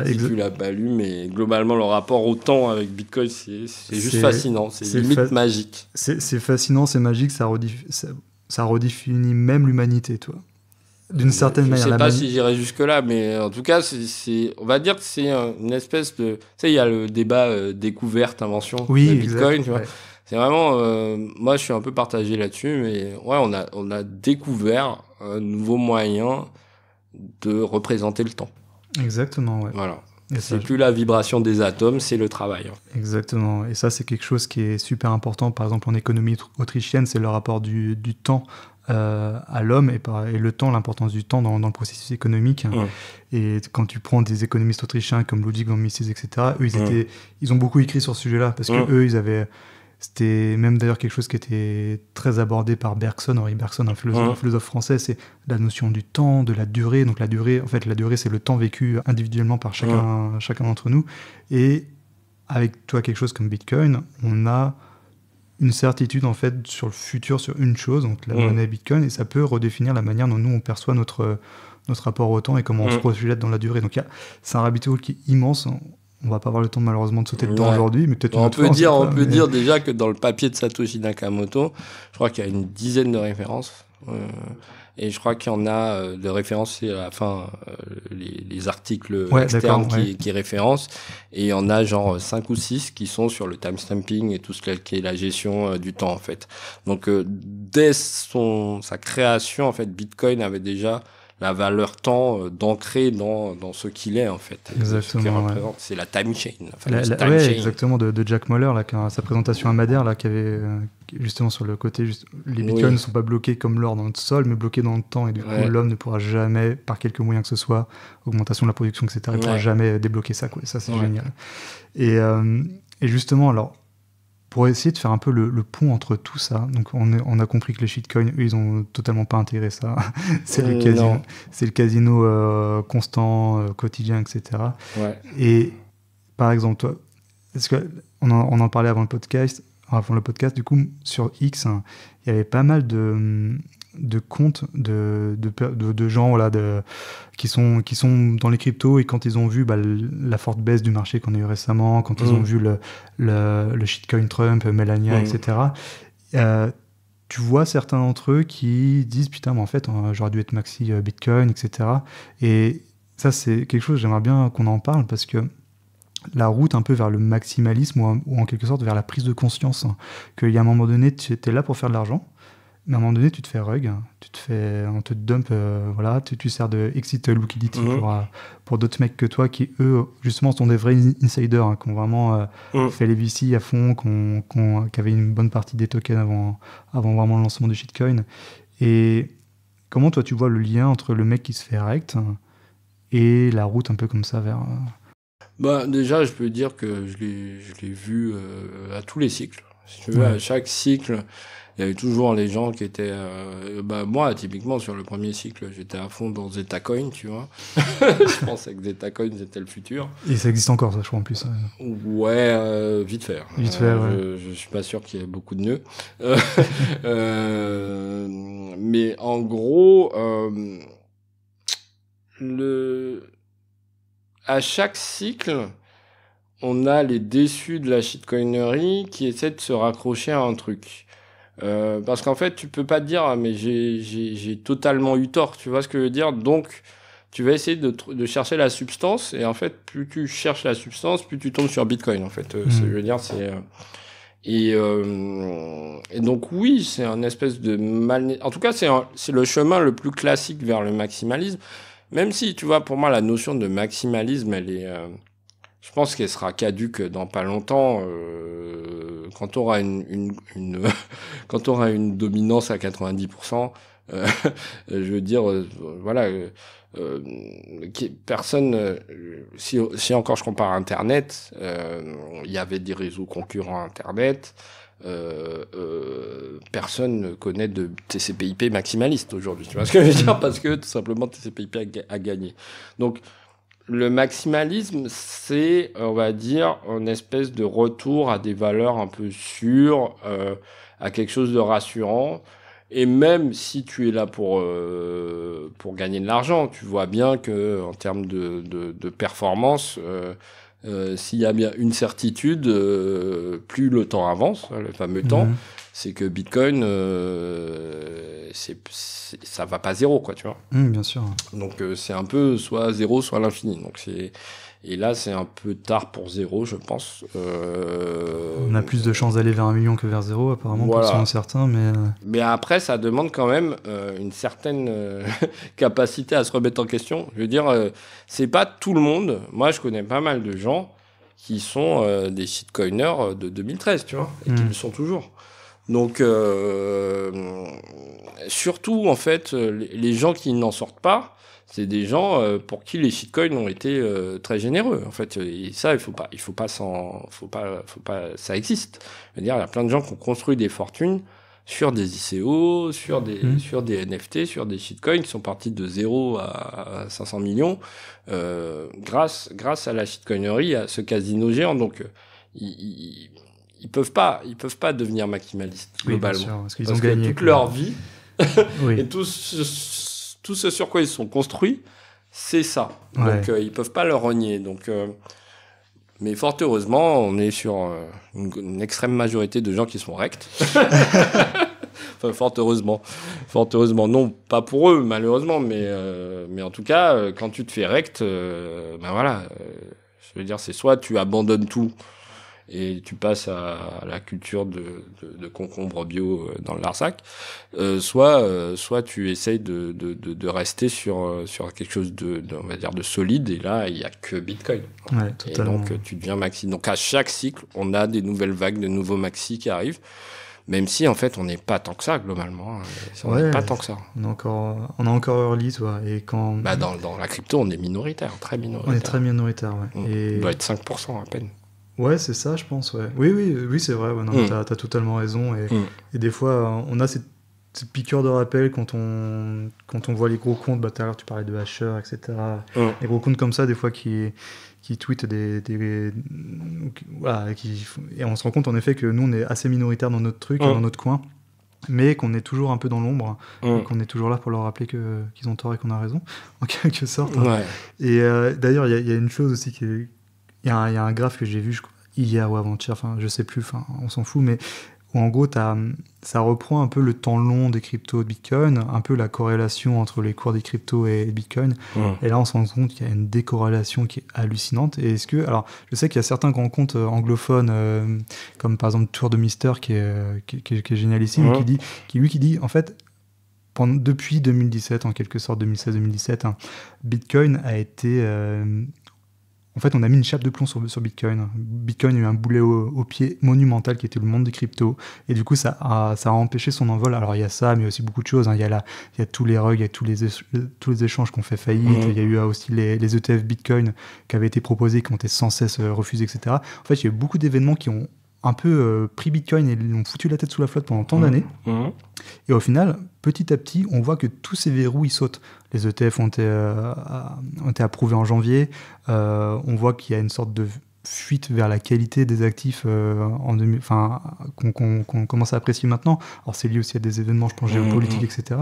si tu l'as pas lu, mais globalement le rapport au temps avec Bitcoin, c'est juste fascinant, c'est limite magique. C'est fascinant, c'est magique, ça redéfinit même l'humanité, toi. D'une certaine manière. Je sais pas si j'irai jusque-là, mais en tout cas, on va dire que c'est une espèce de... Tu sais, il y a le débat découverte-invention de Bitcoin, tu vois. C'est vraiment... moi, je suis un peu partagé là-dessus, mais on a découvert un nouveau moyen de représenter le temps. Exactement, ouais. Voilà. Et c'est plus la vibration des atomes, c'est le travail. Exactement. Et ça, c'est quelque chose qui est super important. Par exemple, en économie autrichienne, c'est le rapport du temps à l'homme et le temps, l'importance du temps dans le processus économique. Et quand tu prends des économistes autrichiens comme Ludwig von Mises, etc., eux, ils ont beaucoup écrit sur ce sujet-là parce que eux, ils avaient... C'était même d'ailleurs quelque chose qui était très abordé par Bergson, Henri Bergson, un philosophe français, c'est la notion du temps, de la durée. Donc la durée, c'est le temps vécu individuellement par chacun d'entre nous. Et avec toi, quelque chose comme Bitcoin, on a une certitude en fait sur le futur, sur une chose, donc la monnaie Bitcoin, et ça peut redéfinir la manière dont nous on perçoit notre rapport au temps et comment on se projette dans la durée. Donc c'est un rabbit hole qui est immense. On va pas avoir le temps malheureusement de sauter dedans aujourd'hui, mais peut-être on peut dire déjà que dans le papier de Satoshi Nakamoto, je crois qu'il y a une dizaine de références. Et je crois qu'il y en a de références à la fin, les articles externes qui référencent. Et il y en a genre 5 ou 6 qui sont sur le timestamping et tout ce qui est la gestion du temps, en fait. Donc, dès sa création, en fait, Bitcoin avait déjà la valeur temps d'ancrer dans ce qu'il est, en fait. Exactement. Ce qu'il représente, c'est la time chain. Exactement, de Jack Mallers, là, sa présentation à Madère, là, qui avait justement sur le côté, les bitcoins ne sont pas bloqués comme l'or dans le sol, mais bloqués dans le temps, et du coup, l'homme ne pourra jamais, par quelque moyen que ce soit, augmentation de la production, etc., il ne pourra jamais débloquer ça, quoi. Et ça, c'est génial. Et justement, alors, pour essayer de faire un peu le pont entre tout ça, donc on a compris que les shitcoins, eux, ils ont totalement pas intégré ça. C'est le casino constant, quotidien, etc. Et par exemple, toi, on en parlait avant le podcast, avant le podcast, du coup, sur X, hein, il y avait pas mal de comptes de gens voilà, qui sont dans les cryptos, et quand ils ont vu la forte baisse du marché qu'on a eu récemment, quand ils ont vu le shitcoin Trump, Melania, etc., tu vois certains d'entre eux qui disent putain, mais en fait, j'aurais dû être maxi Bitcoin, etc. Et ça, c'est quelque chose, j'aimerais bien qu'on en parle, parce que la route un peu vers le maximalisme, ou en quelque sorte vers la prise de conscience, hein, qu'il y a un moment donné, tu es là pour faire de l'argent, mais à un moment donné, tu te fais rug, on te dump, voilà, tu sers de exit liquidity pour d'autres mecs que toi qui, eux, justement, sont des vrais insiders, hein, qui ont vraiment fait les VC à fond, qui avaient une bonne partie des tokens avant vraiment le lancement du shitcoin. Et comment, toi, tu vois le lien entre le mec qui se fait rect et la route un peu comme ça vers... Bah, déjà, je peux dire que je l'ai vu à tous les cycles. Si tu veux, à chaque cycle, il y avait toujours les gens qui étaient... moi, typiquement, sur le premier cycle, j'étais à fond dans Zetacoin, tu vois. Je pensais que Zetacoin, c'était le futur. Et ça existe encore, ça, je crois, en plus. Ouais, vite fait. Vite fait, ouais. Je suis pas sûr qu'il y ait beaucoup de nœuds. Mais en gros, à chaque cycle, on a les déçus de la shitcoinerie qui essaient de se raccrocher à un truc. Parce qu'en fait, tu peux pas te dire, ah, mais j'ai totalement eu tort, tu vois ce que je veux dire? Donc, tu vas essayer de chercher la substance, et en fait, plus tu cherches la substance, plus tu tombes sur Bitcoin, en fait. Je veux dire, c'est... Et donc, oui, c'est un espèce de en tout cas, c'est le chemin le plus classique vers le maximalisme. Même si, tu vois, pour moi, la notion de maximalisme, elle est... je pense qu'elle sera caduque dans pas longtemps, quand tu auras quand tu auras une dominance à 90%. Je veux dire, voilà, personne, si encore je compare Internet, il y avait des réseaux concurrents à Internet, personne ne connaît de TCP/IP maximaliste aujourd'hui, tu vois ce que je veux dire, parce que tout simplement TCP/IP a gagné. Donc, le maximalisme, c'est, on va dire, une espèce de retour à des valeurs un peu sûres, à quelque chose de rassurant. Et même si tu es là pour gagner de l'argent, tu vois bien que en termes de performance, s'il y a bien une certitude, plus le temps avance, le fameux temps, c'est que Bitcoin, ça va pas zéro, quoi, tu vois. Bien sûr. Donc c'est un peu soit zéro, soit l'infini. Donc et là c'est un peu tard pour zéro, je pense. On a plus de chances d'aller vers 1 million que vers zéro, apparemment, voilà. Pour certains, mais... Mais après, ça demande quand même une certaine capacité à se remettre en question. Je veux dire, c'est pas tout le monde. Moi, je connais pas mal de gens qui sont des shitcoiners de 2013, tu vois, et qui le sont toujours. Donc, surtout, en fait, les gens qui n'en sortent pas, c'est des gens pour qui les shitcoins ont été très généreux. En fait, et ça, il faut pas, ça existe. Je veux dire, il y a plein de gens qui ont construit des fortunes sur des ICO, sur des NFT, sur des shitcoins qui sont partis de 0 à 500 millions, grâce à la shitcoinerie, à ce casino géant. Donc, ils peuvent pas devenir maximalistes, globalement. Bien sûr, parce qu'ils ont gagné toute leur vie et tout ce sur quoi ils sont construits, c'est ça. Donc, ils peuvent pas le renier. Donc, mais fort heureusement, on est sur une extrême majorité de gens qui sont rects. Enfin, fort heureusement. Non, pas pour eux, malheureusement, mais en tout cas, quand tu te fais rect, ben voilà, je veux dire, c'est soit tu abandonnes tout et tu passes à la culture de concombre bio dans le Larzac, soit tu essayes de rester sur quelque chose on va dire de solide, et là il y a que Bitcoin. Ouais, totalement. Et donc tu deviens maxi. Donc à chaque cycle, on a des nouvelles vagues de nouveaux maxi qui arrivent, même si en fait on n'est pas tant que ça globalement. On n'est pas tant que ça. On a encore early, toi. Et quand dans la crypto, on est minoritaire, très minoritaire. On est très minoritaire, ouais. On doit être 5% à peine. Ouais, c'est ça, je pense, ouais. Oui, c'est vrai, ouais, non, t'as totalement raison. Et des fois, on a piqûre de rappel quand on voit les gros comptes, tout à l'heure tu parlais de Hasher, etc. Les gros comptes comme ça, des fois qui tweetent voilà, et on se rend compte en effet que nous on est assez minoritaire dans notre truc, dans notre coin, mais qu'on est toujours un peu dans l'ombre, et qu'on est toujours là pour leur rappeler qu'ils ont tort et qu'on a raison, en quelque sorte. Ouais. Et d'ailleurs, il y a une chose aussi il y a un graphe que j'ai vu hier ou avant-hier, enfin je sais plus, on s'en fout, mais où en gros ça reprend un peu le temps long des cryptos de Bitcoin, un peu la corrélation entre les cours des cryptos et Bitcoin. Et là on se rend compte qu'il y a une décorrélation qui est hallucinante. Et alors je sais qu'il y a certains grands comptes anglophones, comme par exemple Tour de Mister qui est génialissime, qui dit en fait depuis 2017, en quelque sorte 2016-2017, Bitcoin a été en fait, on a mis une chape de plomb sur Bitcoin. Bitcoin a eu un boulet au pied monumental qui était le monde des cryptos. Et du coup, ça a empêché son envol. Alors, il y a ça, mais aussi beaucoup de choses. Il y a tous les rugs, il y a tous les échanges qui ont fait faillite. Il y a eu aussi les ETF Bitcoin qui avaient été proposés, qui ont été sans cesse refusés, etc. En fait, il y a eu beaucoup d'événements qui ont un peu pris Bitcoin et l'ont foutu la tête sous la flotte pendant tant d'années. Et au final, petit à petit, on voit que tous ces verrous, ils sautent. Les ETF ont été approuvés en janvier. On voit qu'il y a une sorte de fuite vers la qualité des actifs qu'on commence à apprécier maintenant. Alors, c'est lié aussi à des événements, je pense, géopolitiques, etc.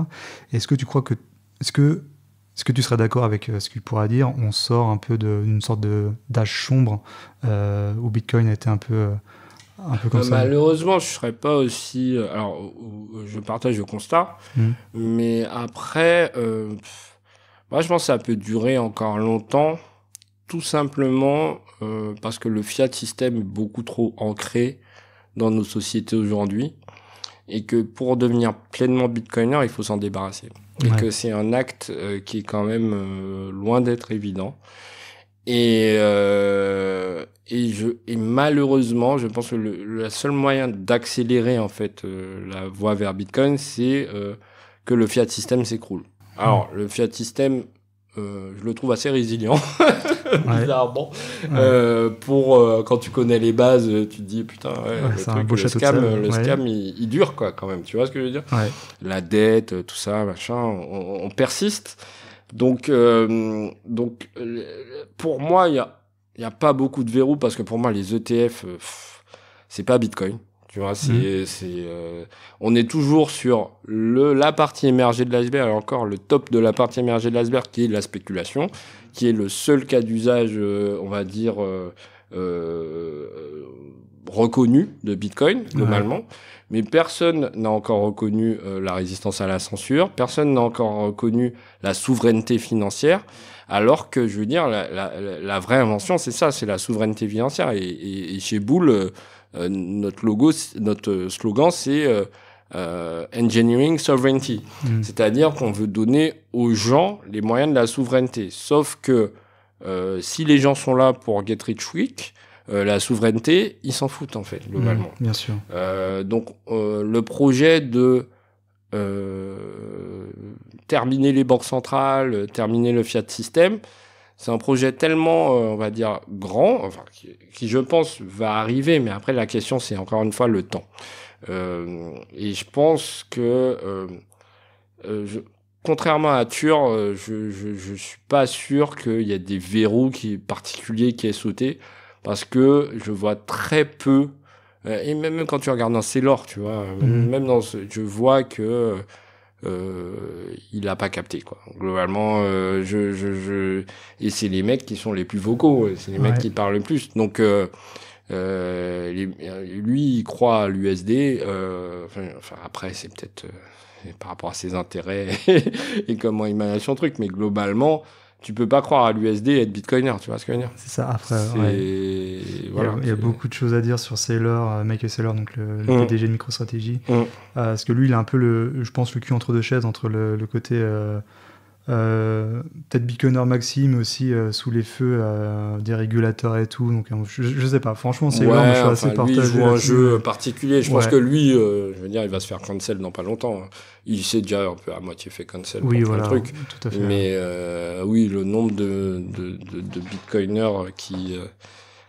Est-ce que tu crois que... Est-ce que tu serais d'accord avec ce qu'il pourra dire? On sort un peu d'une sorte d'âge sombre où Bitcoin a été un peu comme ça. Malheureusement, je serais pas aussi... alors, je partage le constat, mais après, moi, je pense que ça peut durer encore longtemps, tout simplement parce que le fiat système est beaucoup trop ancré dans nos sociétés aujourd'hui, et que pour devenir pleinement bitcoiner, il faut s'en débarrasser. Et que c'est un acte qui est quand même loin d'être évident. Et malheureusement, je pense que le seul moyen d'accélérer en fait la voie vers Bitcoin, c'est que le fiat system s'écroule. Alors, le fiat system, je le trouve assez résilient, bizarrement. Pour quand tu connais les bases, tu te dis putain, le scam, il dure quoi quand même. Tu vois ce que je veux dire? La dette, tout ça, machin, on persiste. Donc, pour moi, il y a pas beaucoup de verrous parce que pour moi, les ETF, c'est pas Bitcoin. Tu vois, on est toujours sur la partie émergée de l'iceberg, et encore le top de la partie émergée de l'iceberg qui est la spéculation, qui est le seul cas d'usage, on va dire, reconnu de Bitcoin, globalement. Mais personne n'a encore reconnu la résistance à la censure, personne n'a encore reconnu la souveraineté financière, alors que, je veux dire, la vraie invention, c'est ça, c'est la souveraineté financière. Et chez Bull, notre slogan, c'est Engineering Sovereignty. C'est-à-dire qu'on veut donner aux gens les moyens de la souveraineté. Sauf que si les gens sont là pour get rich quick, la souveraineté, ils s'en foutent en fait, globalement. Bien sûr. Donc le projet de terminer les banques centrales, terminer le fiat system, c'est un projet tellement, on va dire, grand, enfin, qui je pense va arriver, mais après la question c'est encore une fois le temps. Et je pense que contrairement à Arthur, je suis pas sûr qu'il y ait des verrous particuliers qui aient sauté, parce que je vois très peu, et même quand tu regardes dans Saylor, tu vois, même je vois que il a pas capté, quoi. Globalement, et c'est les mecs qui sont les plus vocaux, c'est les mecs qui parlent le plus. Donc, lui, il croit à l'USD, enfin, après, c'est peut-être par rapport à ses intérêts et comment il manage son truc, mais globalement, tu peux pas croire à l'USD et être bitcoiner, tu vois ce que je veux dire? C'est ça, après, voilà, il y a beaucoup de choses à dire sur Saylor, Michael Saylor, donc le PDG de MicroStrategy, parce que lui, il a un peu, je pense, le cul entre deux chaises, entre le côté peut-être bitcoiner maxi, mais aussi sous les feux des régulateurs et tout, donc je sais pas, franchement Saylor, moi, je suis assez partagé. Lui, il joue un jeu particulier, je pense que lui, je veux dire, il va se faire cancel dans pas longtemps, il s'est déjà un peu à moitié fait cancel pour plein de trucs, tout à fait, mais oui, le nombre de bitcoiners qui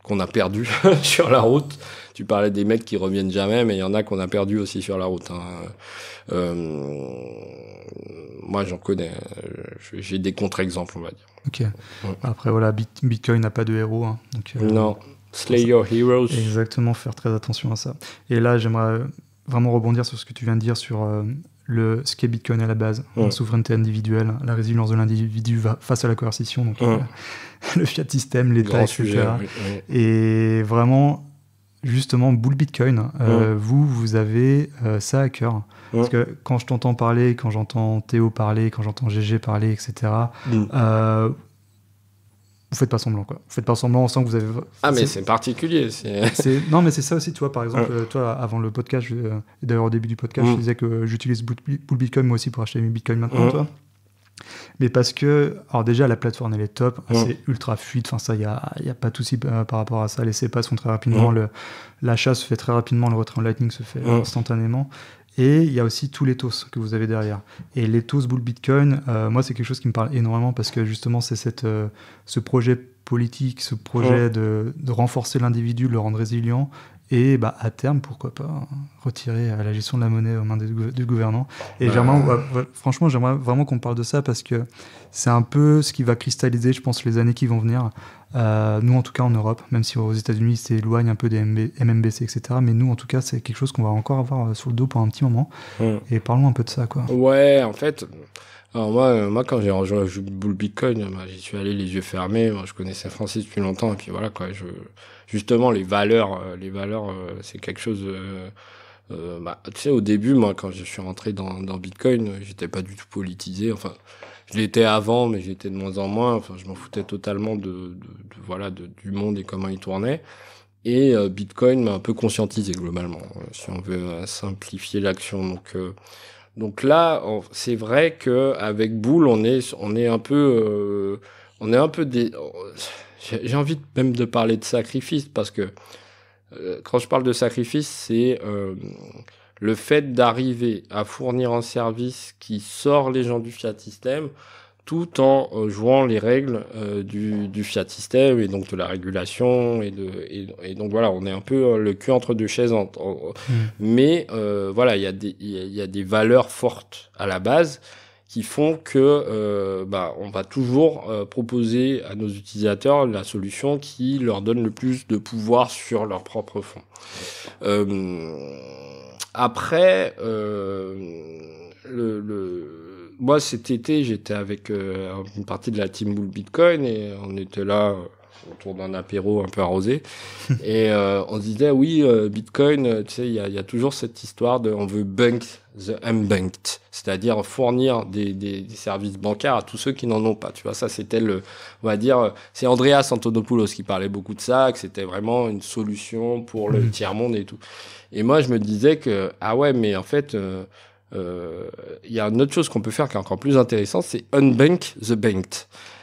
qu'on a perdus sur la route. Tu parlais des mecs qui reviennent jamais, mais il y en a qu'on a perdus aussi sur la route. Moi, j'en connais. J'ai des contre-exemples, on va dire. Ok. Après, voilà, Bitcoin n'a pas de héros. Hein, donc, non. Slay your heroes. Exactement, faire très attention à ça. Et là, j'aimerais vraiment rebondir sur ce que tu viens de dire sur ce qu'est Bitcoin à la base, la souveraineté individuelle, la résilience de l'individu face à la coercition, donc le fiat système, l'État, etc. Sujet, Et vraiment, justement, Bull Bitcoin, vous avez ça à cœur. Parce que quand je t'entends parler, quand j'entends Théo parler, quand j'entends GG parler, etc., vous faites pas semblant, quoi. Vous faites pas semblant, on sent que vous avez... mais c'est particulier. Non, mais c'est ça aussi, tu vois, par exemple, toi, avant le podcast, d'ailleurs au début du podcast, je disais que j'utilise Bull Bitcoin moi aussi pour acheter mes Bitcoins maintenant, toi. Mais parce que, alors déjà, la plateforme, elle est top, c'est ultra fluide, enfin ça, il y a pas de souci par rapport à ça, les CEPA se font très rapidement, l'achat se fait très rapidement, le retrait en Lightning se fait instantanément. Et il y a aussi tous les TOS que vous avez derrière. Et les TOS Bull Bitcoin, moi, c'est quelque chose qui me parle énormément parce que justement, c'est ce projet politique, ce projet de renforcer l'individu, de le rendre résilient et à terme, pourquoi pas, retirer la gestion de la monnaie aux mains du gouvernant. Et franchement, j'aimerais vraiment qu'on parle de ça parce que c'est un peu ce qui va cristalliser, je pense, les années qui vont venir. Nous, en tout cas, en Europe, même si aux États-Unis, ils s'éloignent un peu des MMBC, etc. Mais nous, en tout cas, c'est quelque chose qu'on va encore avoir sur le dos pour un petit moment. Et parlons un peu de ça, quoi. Ouais, en fait... Alors moi, quand j'ai rejoint Bull Bitcoin, j'y suis allé les yeux fermés. Moi, je connaissais Francis depuis longtemps, et puis voilà quoi. Justement, les valeurs, c'est quelque chose. Tu sais, au début, moi, quand je suis rentré dans Bitcoin, j'étais pas du tout politisé. Enfin, je l'étais avant, mais j'étais de moins en moins. Enfin, je m'en foutais totalement du monde et comment il tournait. Et Bitcoin m'a un peu conscientisé globalement, si on veut simplifier l'action. Donc là, c'est vrai que avec Bull, on est un peu j'ai envie même de parler de sacrifice parce que quand je parle de sacrifice, c'est le fait d'arriver à fournir un service qui sort les gens du fiat system tout en jouant les règles du fiat system et donc de la régulation et donc voilà, on est un peu le cul entre deux chaises mais voilà, il y a des valeurs fortes à la base qui font que on va toujours proposer à nos utilisateurs la solution qui leur donne le plus de pouvoir sur leur propre fonds. Après moi, cet été, j'étais avec une partie de la team Bull Bitcoin et on était là autour d'un apéro un peu arrosé et on se disait oui, Bitcoin, tu sais, il y a toujours cette histoire de on veut bank the unbanked, c'est-à-dire fournir des services bancaires à tous ceux qui n'en ont pas. Tu vois, ça c'était on va dire, c'est Andreas Antonopoulos qui parlait beaucoup de ça, que c'était vraiment une solution pour le tiers-monde et tout. Et moi, je me disais que ah ouais, mais en fait il y a une autre chose qu'on peut faire qui est encore plus intéressante, c'est unbank the banked.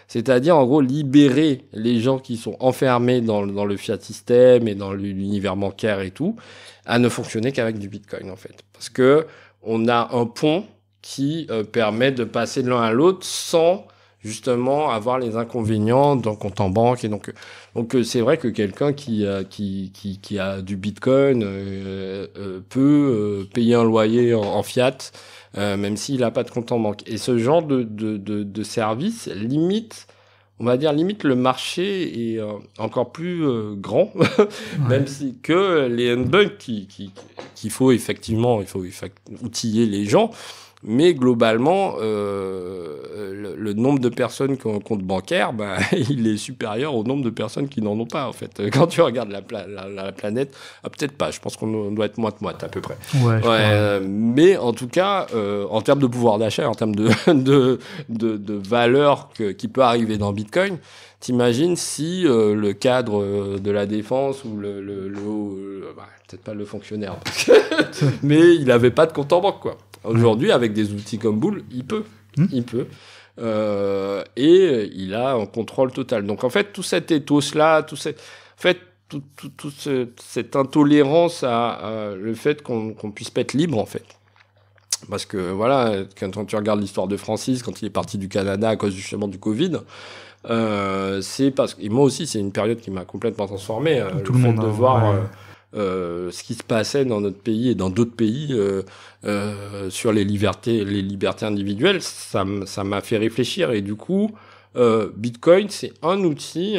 C'est-à-dire, en gros, libérer les gens qui sont enfermés dans le fiat system et dans l'univers bancaire et tout, à ne fonctionner qu'avec du Bitcoin, en fait. Parce que on a un pont qui permet de passer de l'un à l'autre sans justement avoir les inconvénients d'un compte en banque. Et donc c'est vrai que quelqu'un qui a du Bitcoin peut payer un loyer en fiat, même s'il n'a pas de compte en banque. Et ce genre de service limite, on va dire, limite le marché est encore plus grand, même si que les unbank qu'il faut effectivement, il faut outiller les gens. Mais globalement, le nombre de personnes qui ont un compte bancaire, il est supérieur au nombre de personnes qui n'en ont pas, en fait. Quand tu regardes la planète, peut-être pas, je pense qu'on doit être moite-moite à peu près. Ouais, mais en tout cas, en termes de pouvoir d'achat, en termes de valeur qui peut arriver dans Bitcoin, t'imagines si le cadre de la défense ou peut-être pas le fonctionnaire, mais il avait pas de compte en banque, quoi. Aujourd'hui, avec des outils comme Bull, il peut. Et il a un contrôle total. Donc, en fait, tout cet ethos-là, cette intolérance à le fait qu'on puisse pas être libre, en fait. Parce que voilà, quand tu regardes l'histoire de Francis, quand il est parti du Canada à cause justement du Covid, c'est parce que, et moi aussi, c'est une période qui m'a complètement transformé. Tout Le le fait monde, de hein, voir ouais. ce qui se passait dans notre pays et dans d'autres pays sur les libertés individuelles, ça m'a fait réfléchir. Et du coup, Bitcoin, c'est un outil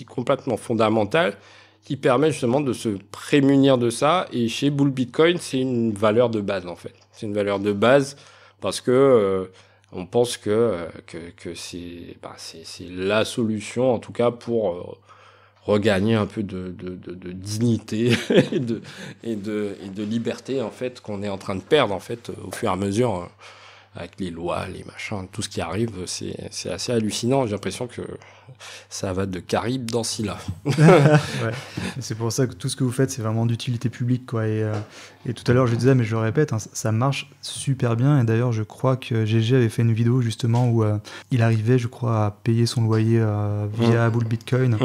complètement fondamental qui permet justement de se prémunir de ça. Et chez Bull Bitcoin, c'est une valeur de base, en fait. C'est une valeur de base parce que on pense que c'est la solution, en tout cas, pour regagner un peu de dignité et de liberté, en fait, qu'on est en train de perdre, en fait, au fur et à mesure, avec les lois, les machins, tout ce qui arrive, c'est assez hallucinant. J'ai l'impression que ça va de Caraïbes dans Scylla. Ouais. Et c'est pour ça que tout ce que vous faites, c'est vraiment d'utilité publique, quoi. Et tout à l'heure, je le disais, mais je le répète, hein, ça marche super bien. Et d'ailleurs, je crois que GG avait fait une vidéo justement où il arrivait, je crois, à payer son loyer via Bull Bitcoin.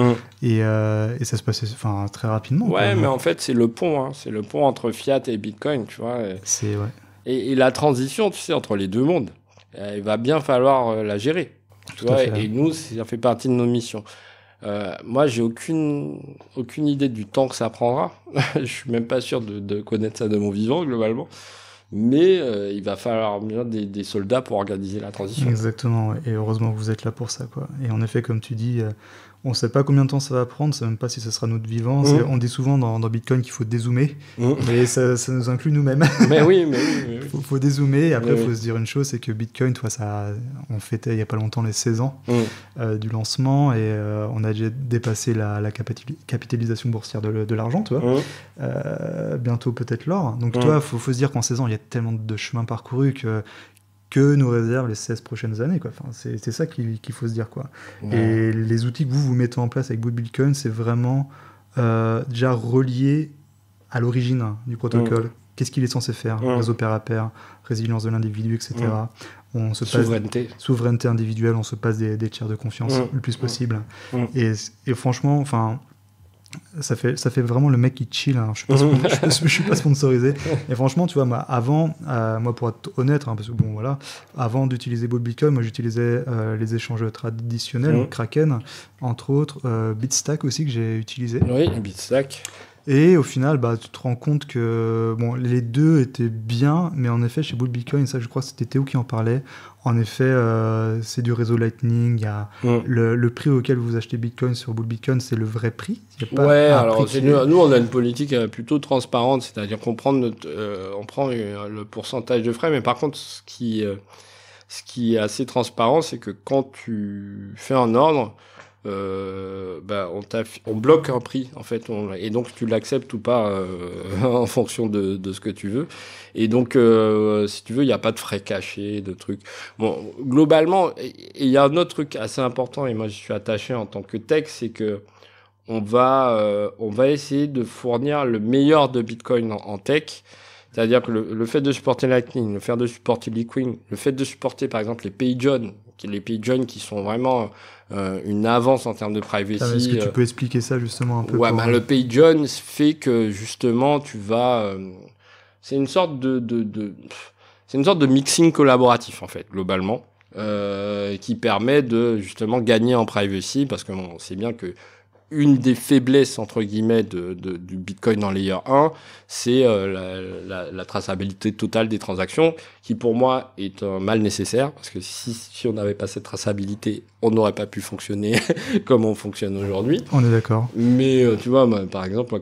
Et ça se passait très rapidement. Ouais, quoi. mais en fait, c'est le pont. Hein. C'est le pont entre fiat et Bitcoin, tu vois. C'est, ouais. Et la transition, tu sais, entre les deux mondes, il va bien falloir la gérer. Tu Tout à vois, fait. et nous, ça fait partie de nos missions. Moi, j'ai aucune idée du temps que ça prendra. Je suis même pas sûr de connaître ça de mon vivant, globalement. Mais il va falloir bien des soldats pour organiser la transition. Exactement, ouais. Et heureusement que vous êtes là pour ça, quoi. Et en effet, comme tu dis, on ne sait pas combien de temps ça va prendre, on ne sait même pas si ce sera notre vivant. On dit souvent dans Bitcoin qu'il faut dézoomer, mais ça nous inclut nous-mêmes. Mais oui. faut dézoomer. Et après, il faut se dire une chose, c'est que Bitcoin, toi, on fêtait il n'y a pas longtemps les 16 ans du lancement, et on a déjà dépassé la capitalisation boursière de l'argent, tu vois. Bientôt peut-être l'or. Donc toi, faut se dire qu'en 16 ans, il y a tellement de chemin parcouru que nous réservent les 16 prochaines années, quoi. Enfin, c'est ça qu'il faut se dire, quoi. Ouais. Et les outils que vous mettez en place avec Bull Bitcoin, c'est vraiment déjà relié à l'origine du protocole. Qu'est-ce qu'il est censé faire? Réseau pair à pair, résilience de l'individu, etc. Souveraineté individuelle, on se passe des tiers de confiance le plus possible. Et franchement, enfin... Ça fait vraiment le mec qui chill, hein. Je suis pas sponsorisé. Et franchement, tu vois, moi pour être honnête, hein, parce que bon voilà, avant d'utiliser Bull Bitcoin, moi j'utilisais les échanges traditionnels, Kraken, entre autres, Bitstack aussi que j'ai utilisé. Oui, Bitstack. Et au final, tu te rends compte que bon, les deux étaient bien, mais en effet, chez Bull Bitcoin, ça je crois que c'était Théo qui en parlait, en effet, c'est du réseau Lightning, il y a le prix auquel vous achetez Bitcoin sur Bull Bitcoin, c'est le vrai prix. Alors nous on a une politique plutôt transparente, c'est-à-dire qu'on prend on prend le pourcentage de frais, mais par contre, ce qui est assez transparent, c'est que quand tu fais un ordre, on bloque un prix en fait, et donc tu l'acceptes ou pas en fonction de ce que tu veux. Et donc si tu veux, il y a pas de frais cachés, de trucs. Bon, globalement, il y a un autre truc assez important, et moi je suis attaché en tant que tech, c'est que on va essayer de fournir le meilleur de Bitcoin en tech. C'est-à-dire que le fait de supporter Lightning, le fait de supporter Bitcoin, le fait de supporter par exemple les PayJohn qui sont vraiment une avance en termes de privacy. Est-ce que tu peux expliquer ça justement un peu? Ouais, le PayJohn fait que justement tu vas... c'est une sorte c'est une sorte de mixing collaboratif en fait, globalement, qui permet de justement gagner en privacy, parce que on sait bien que une des faiblesses, entre guillemets, du Bitcoin en Layer 1, c'est la traçabilité totale des transactions, qui pour moi est un mal nécessaire, parce que si on n'avait pas cette traçabilité, on n'aurait pas pu fonctionner comme on fonctionne aujourd'hui. On est d'accord. Mais tu vois, par exemple,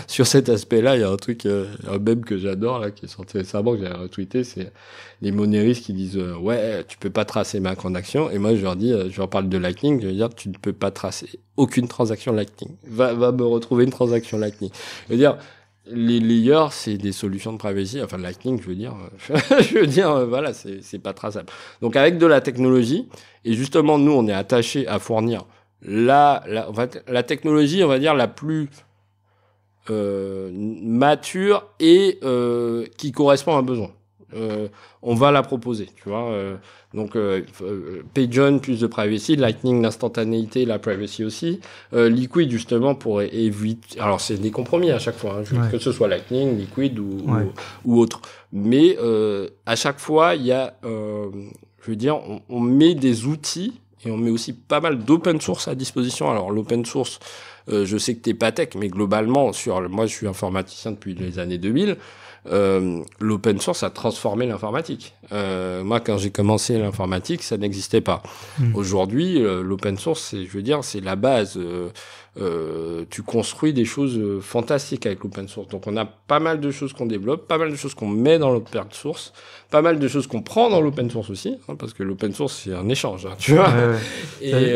sur cet aspect-là, il y a un truc, un mème que j'adore, là, qui est sorti récemment, que j'ai retweeté, c'est les monéristes qui disent ouais, tu peux pas tracer ma transaction. Et moi, je leur dis, je leur parle de Lightning, je veux dire, tu ne peux pas tracer aucune transaction Lightning. Va me retrouver une transaction Lightning. Je veux dire, les layers, c'est des solutions de privacy. Enfin, Lightning, je veux dire, voilà, c'est pas traçable. Donc, avec de la technologie, et justement, nous, on est attaché à fournir la technologie, on va dire, la plus mature et qui correspond à un besoin. on va la proposer, tu vois. Donc, PageOn, plus de privacy, Lightning, l'instantanéité, la privacy aussi. Liquid, justement, pour éviter... Alors, c'est des compromis à chaque fois, hein, que ce soit Lightning, Liquid ou autre. Mais à chaque fois, il y a... je veux dire, on met des outils et on met aussi pas mal d'open source à disposition. Alors, l'open source, je sais que t'es pas tech, mais globalement, moi, je suis informaticien depuis les années 2000. L'open source a transformé l'informatique. Moi, quand j'ai commencé l'informatique, ça n'existait pas. Aujourd'hui, l'open source, je veux dire, c'est la base. Tu construis des choses fantastiques avec l'open source. Donc, on a pas mal de choses qu'on développe, pas mal de choses qu'on met dans l'open source, pas mal de choses qu'on prend dans l'open source aussi, hein, parce que l'open source, c'est un échange, hein, tu vois. Ouais. Et,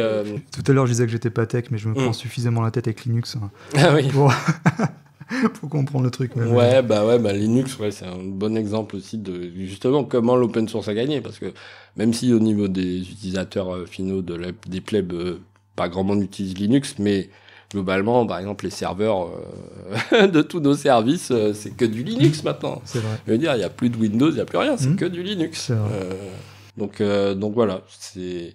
tout à l'heure, je disais que j'étais pas tech, mais je me prends suffisamment la tête avec Linux. Hein, ah oui. Faut comprendre le truc. Même. Ouais, Linux, c'est un bon exemple aussi de justement comment l'open source a gagné, parce que même si au niveau des utilisateurs finaux des plebs, pas grand monde utilise Linux, mais globalement, par exemple, les serveurs de tous nos services, c'est que du Linux maintenant. C'est vrai. Je veux dire, il y a plus de Windows, il y a plus rien, c'est que du Linux. Donc voilà, c'est.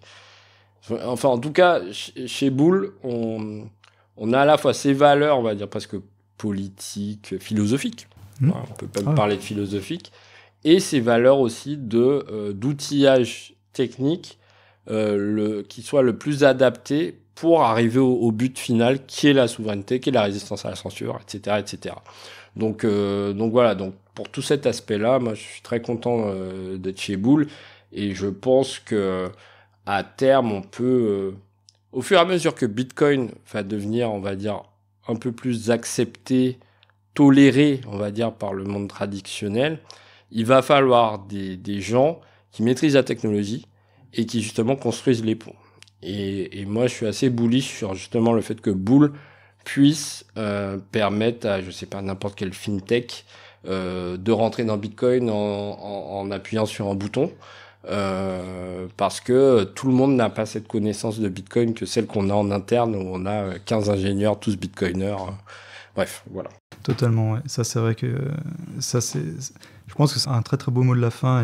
Enfin, en tout cas, chez Boole, on a à la fois ces valeurs, on va dire presque politiques, philosophiques. Voilà, on peut pas parler de philosophique, et ces valeurs aussi d'outillage technique qui soit le plus adapté pour arriver au but final, qui est la souveraineté, qui est la résistance à la censure, etc., etc. Donc voilà. Donc pour tout cet aspect-là, moi je suis très content d'être chez Boole, et je pense que à terme on peut, au fur et à mesure que Bitcoin va devenir, on va dire, un peu plus accepté, toléré, on va dire, par le monde traditionnel, il va falloir des gens qui maîtrisent la technologie et qui justement construisent les ponts. Et moi, je suis assez bullish sur justement le fait que Boole puisse permettre à, je sais pas, n'importe quelle fintech de rentrer dans Bitcoin en appuyant sur un bouton. Parce que tout le monde n'a pas cette connaissance de Bitcoin que celle qu'on a en interne, où on a 15 ingénieurs, tous bitcoiners. Bref, voilà. Totalement, ouais. Ça, c'est vrai que ça, je pense que c'est un très très beau mot de la fin,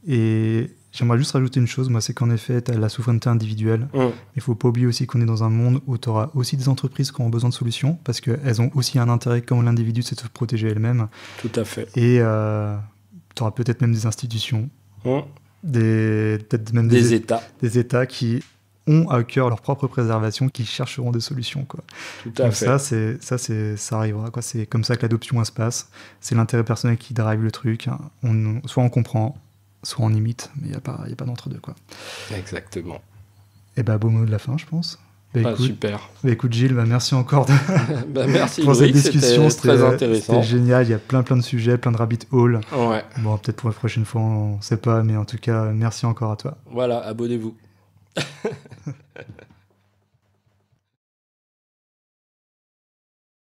et j'aimerais juste rajouter une chose, moi, c'est qu'en effet, tu as la souveraineté individuelle. Il faut pas oublier aussi qu'on est dans un monde où tu auras aussi des entreprises qui ont besoin de solutions, parce qu'elles ont aussi un intérêt, comme l'individu, c'est de se protéger elles-mêmes. Tout à fait. Et tu auras peut-être même des institutions, peut-être même des États qui ont à cœur leur propre préservation, qui chercheront des solutions, quoi. Tout à fait. Ça arrivera, quoi. C'est comme ça que l'adoption se passe. C'est l'intérêt personnel qui drive le truc. Soit on comprend, soit on imite, mais il n'y a pas d'entre-deux, quoi. Exactement. Et beau mot de la fin, je pense. Écoute, super. Écoute, Gilles, merci encore merci pour cette Loïc, discussion. C'était très intéressant. C'était génial, il y a plein de sujets, plein de rabbit holes. Ouais. Bon, peut-être pour la prochaine fois, on ne sait pas, mais en tout cas, merci encore à toi. Voilà, abonnez-vous.